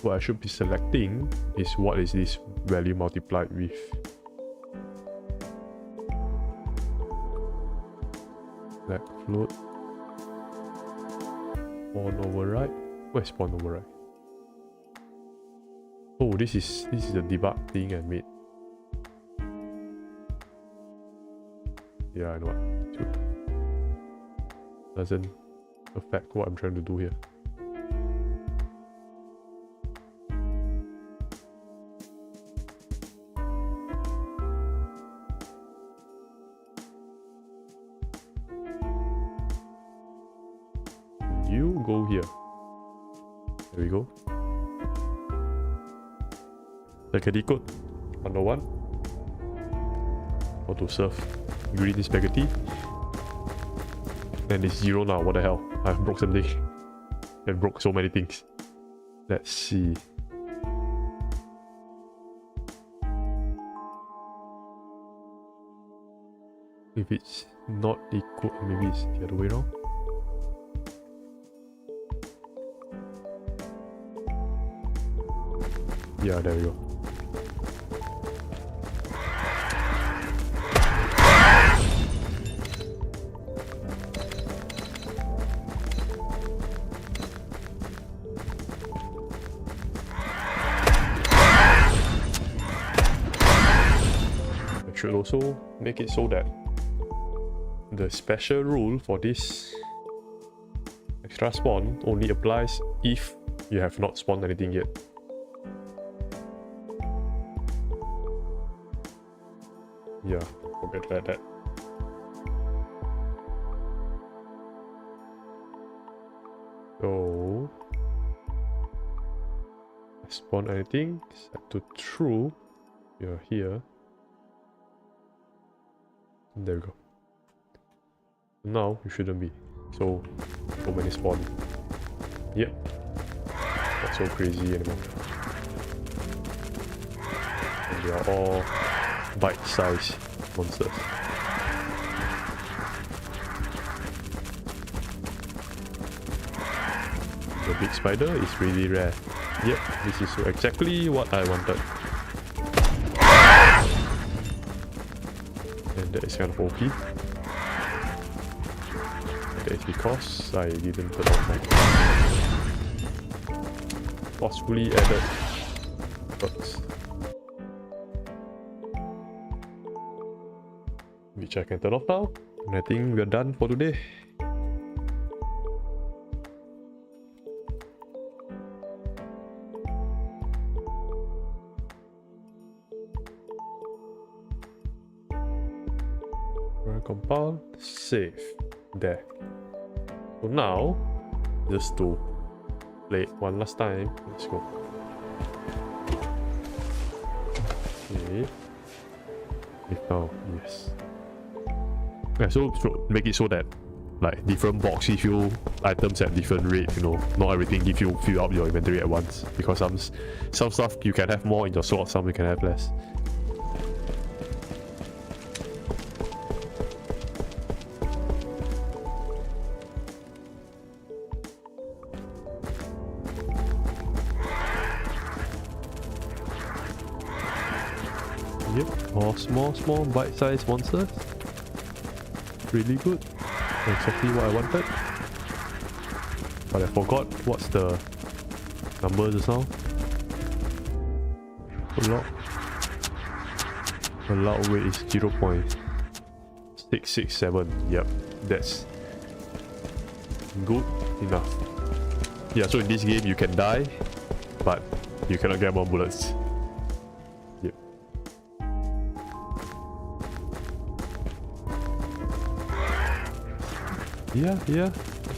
A: what I should be selecting is what is this value multiplied with. Select float. Spawn override. Where's spawn override? Oh, this is the debug thing I made. Yeah, I know what. Doesn't affect what I'm trying to do here. You go here. There we go. Spaghetti code 101. How to serve green spaghetti. And it's 0 now. What the hell? I broke something. I broke so many things. Let's see. If it's not equal, maybe it's the other way around. Yeah, there we go. I should also make it so that the special rule for this extra spawn only applies if you have not spawned anything yet. Yeah, forget about that. So, spawn anything, set to true. You're here. There we go. Now you shouldn't be. So many spawn. Yep. Not so crazy anymore. And they are all bite-sized monsters. The big spider is really rare. Yep, this is exactly what I wanted. And that is kind of OP. That is because I didn't turn on my forcefully added perks, which I can turn off now. And I think we're done for today. Compile, save, there. So now, just to play it one last time, let's go. Okay. Now, yes. Yeah, so make it so that like different box give you items at different rate, you know, not everything give you fill up your inventory at once, because some stuff you can have more in your slot, some you can have less. Yep, all small bite-sized monsters. Really good. Exactly what I wanted. But I forgot what's the number just now. Allowed weight is 0.667. Yep, that's good enough. Yeah, so in this game you can die, but you cannot get more bullets. Yep. Yeah,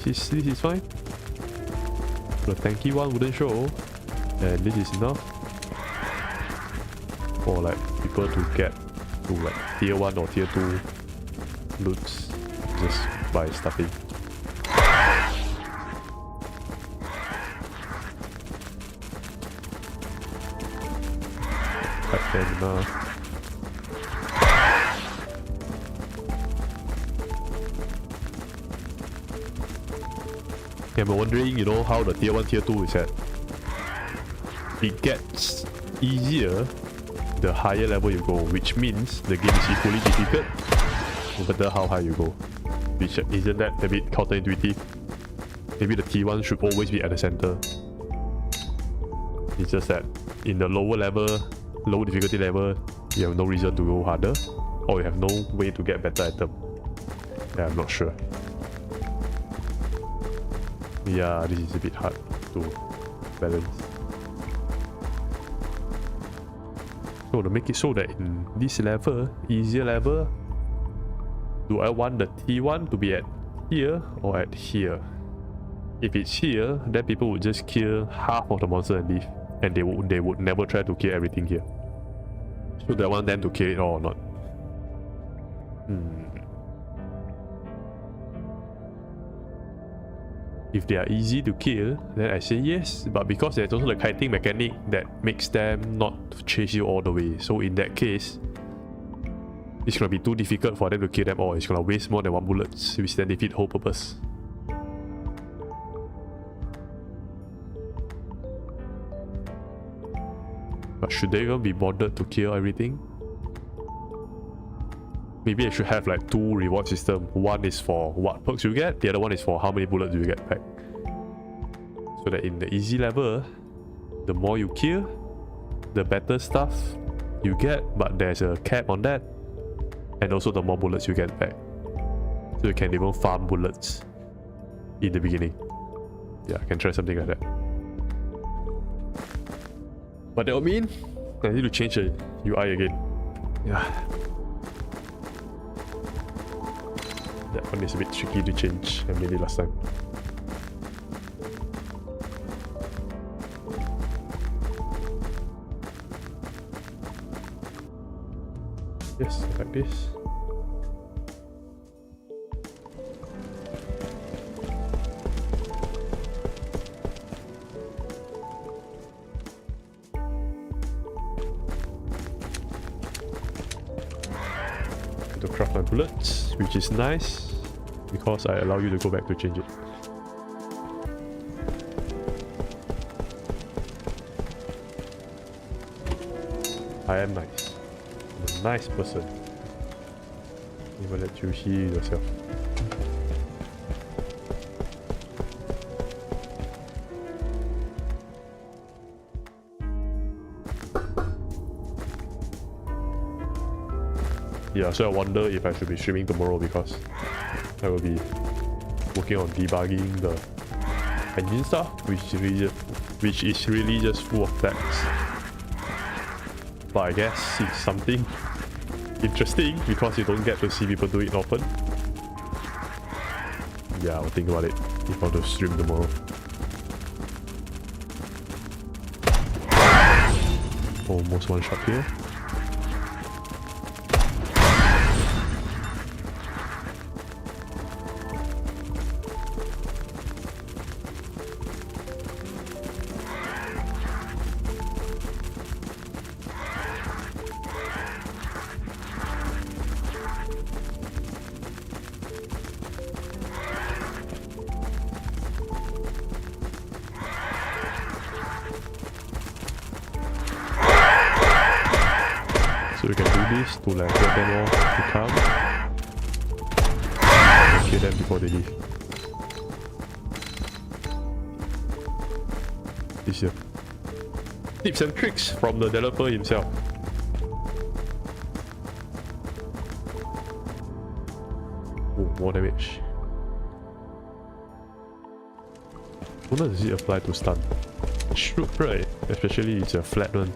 A: this is fine. The tanky one wouldn't show, and this is enough for like people to get to like tier 1 or tier 2 loots just by stuffing. Quite fair enough. Yeah, I'm wondering, you know, how the tier 1, tier 2 is at. it gets easier the higher level you go, which means the game is equally difficult no matter how high you go. Which isn't that a bit counterintuitive? Maybe the T1 should always be at the center. It's just that in the lower level, low difficulty level, you have no reason to go harder, or you have no way to get better item. Yeah, I'm not sure. Yeah, this is a bit hard to balance. So to make it so that in this level, easier level, do I want the T1 to be at here or at here? If it's here, then people would just kill half of the monster and leave, and they would never try to kill everything here. So do I want them to kill it all or not? If they are easy to kill, then I say yes, but because there's also the kiting mechanic that makes them not chase you all the way. So in that case, it's gonna be too difficult for them to kill them all. It's gonna waste more than 1 bullet, which then defeat the whole purpose. But should they even be bothered to kill everything? Maybe I should have like 2 reward system. One is for what perks you get, the other one is for how many bullets you get back. So that in the easy level, the more you kill, the better stuff you get, but there's a cap on that. And also the more bullets you get back. So you can even farm bullets in the beginning. Yeah, I can try something like that. But that would mean I need to change the UI again. Yeah. That one is a bit tricky to change than maybe last time. Yes, like this. To craft my bullets, which is nice because I allow you to go back to change it. I am nice. I'm a nice person. Even let you heal yourself. Yeah, so I wonder if I should be streaming tomorrow because I will be working on debugging the engine stuff, which is really just full of bugs. But I guess it's something interesting because you don't get to see people do it often. Yeah, I'll think about it if I want to stream tomorrow. Almost one shot here. So we can do this to like get them all to come and kill them before they leave. This here. Tips and tricks from the developer himself. Oh, more damage. What does it apply to stun? It should, right? Especially it's a flat one.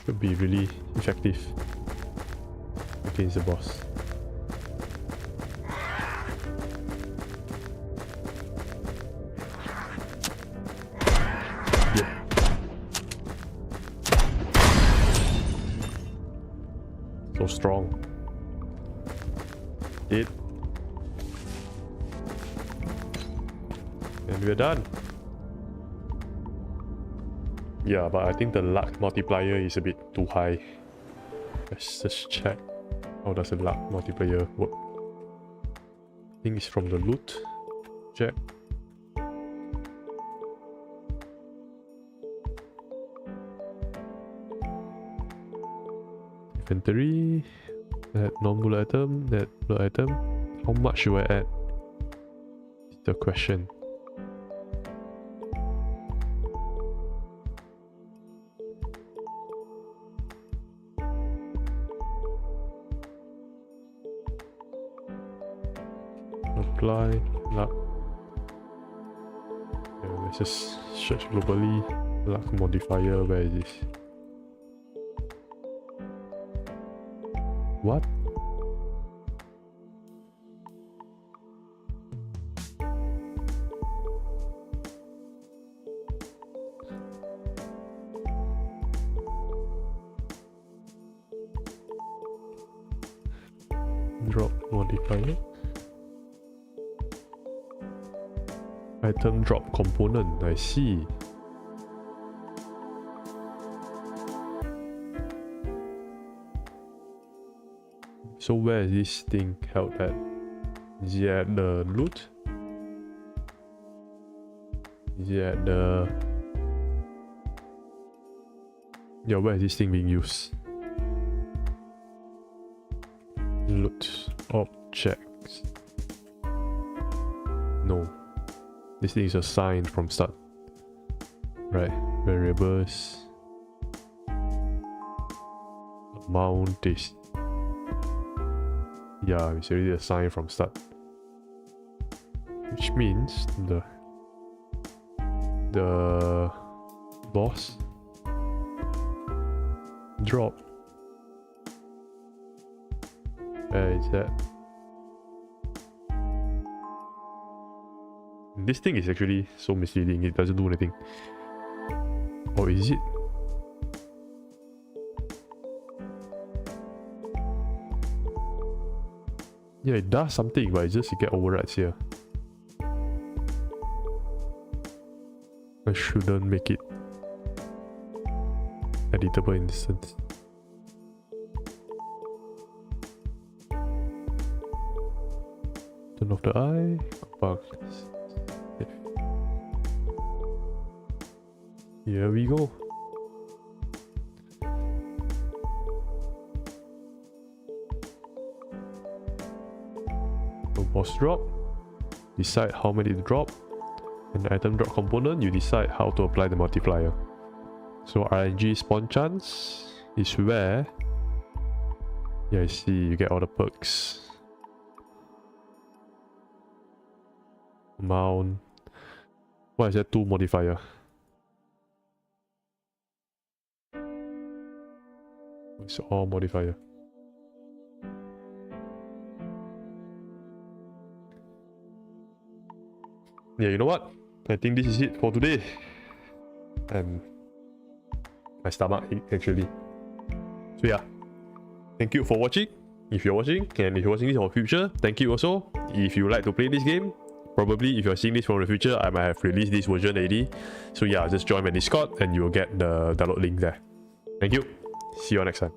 A: Should be really effective against the boss. Yep. So strong. Hit. And we're done. Yeah, but I think the luck multiplier is a bit too high. Let's just check. How does the luck multiplier work? I think it's from the loot. Check. inventory. Add non-bullet item, add bullet item. How much should I add? Is the question. Apply luck. Yeah, let's just search globally. Luck modifier, where is this? What? Drop modifier. Item drop component, I see. So where is this thing held at? Is it at the loot? Is it at the... Yeah, where is this thing being used? Loot objects. No. This thing is assigned from start. Right, variables. Amount is... Yeah, it's already assigned from start. Which means the boss drop. Where is that? This thing is actually so misleading, it doesn't do anything. Or is it? Yeah, it does something, but it's just you get overrides here. I shouldn't make it editable instance. Turn off the eye. Bugs. Here we go. So boss drop. Decide how many to drop. And the item drop component, you decide how to apply the multiplier. So RNG spawn chance is where... Yeah, I see, you get all the perks. Amount. What is that? 2 modifier. It's all modifier. Yeah, you know what? I think this is it for today. And my stomach ache actually. So yeah, thank you for watching. If you're watching, and if you're watching this in the future, thank you also. If you like to play this game, probably if you're seeing this from the future, I might have released this version already. So yeah, just join my Discord and you'll get the download link there. Thank you. See you next time.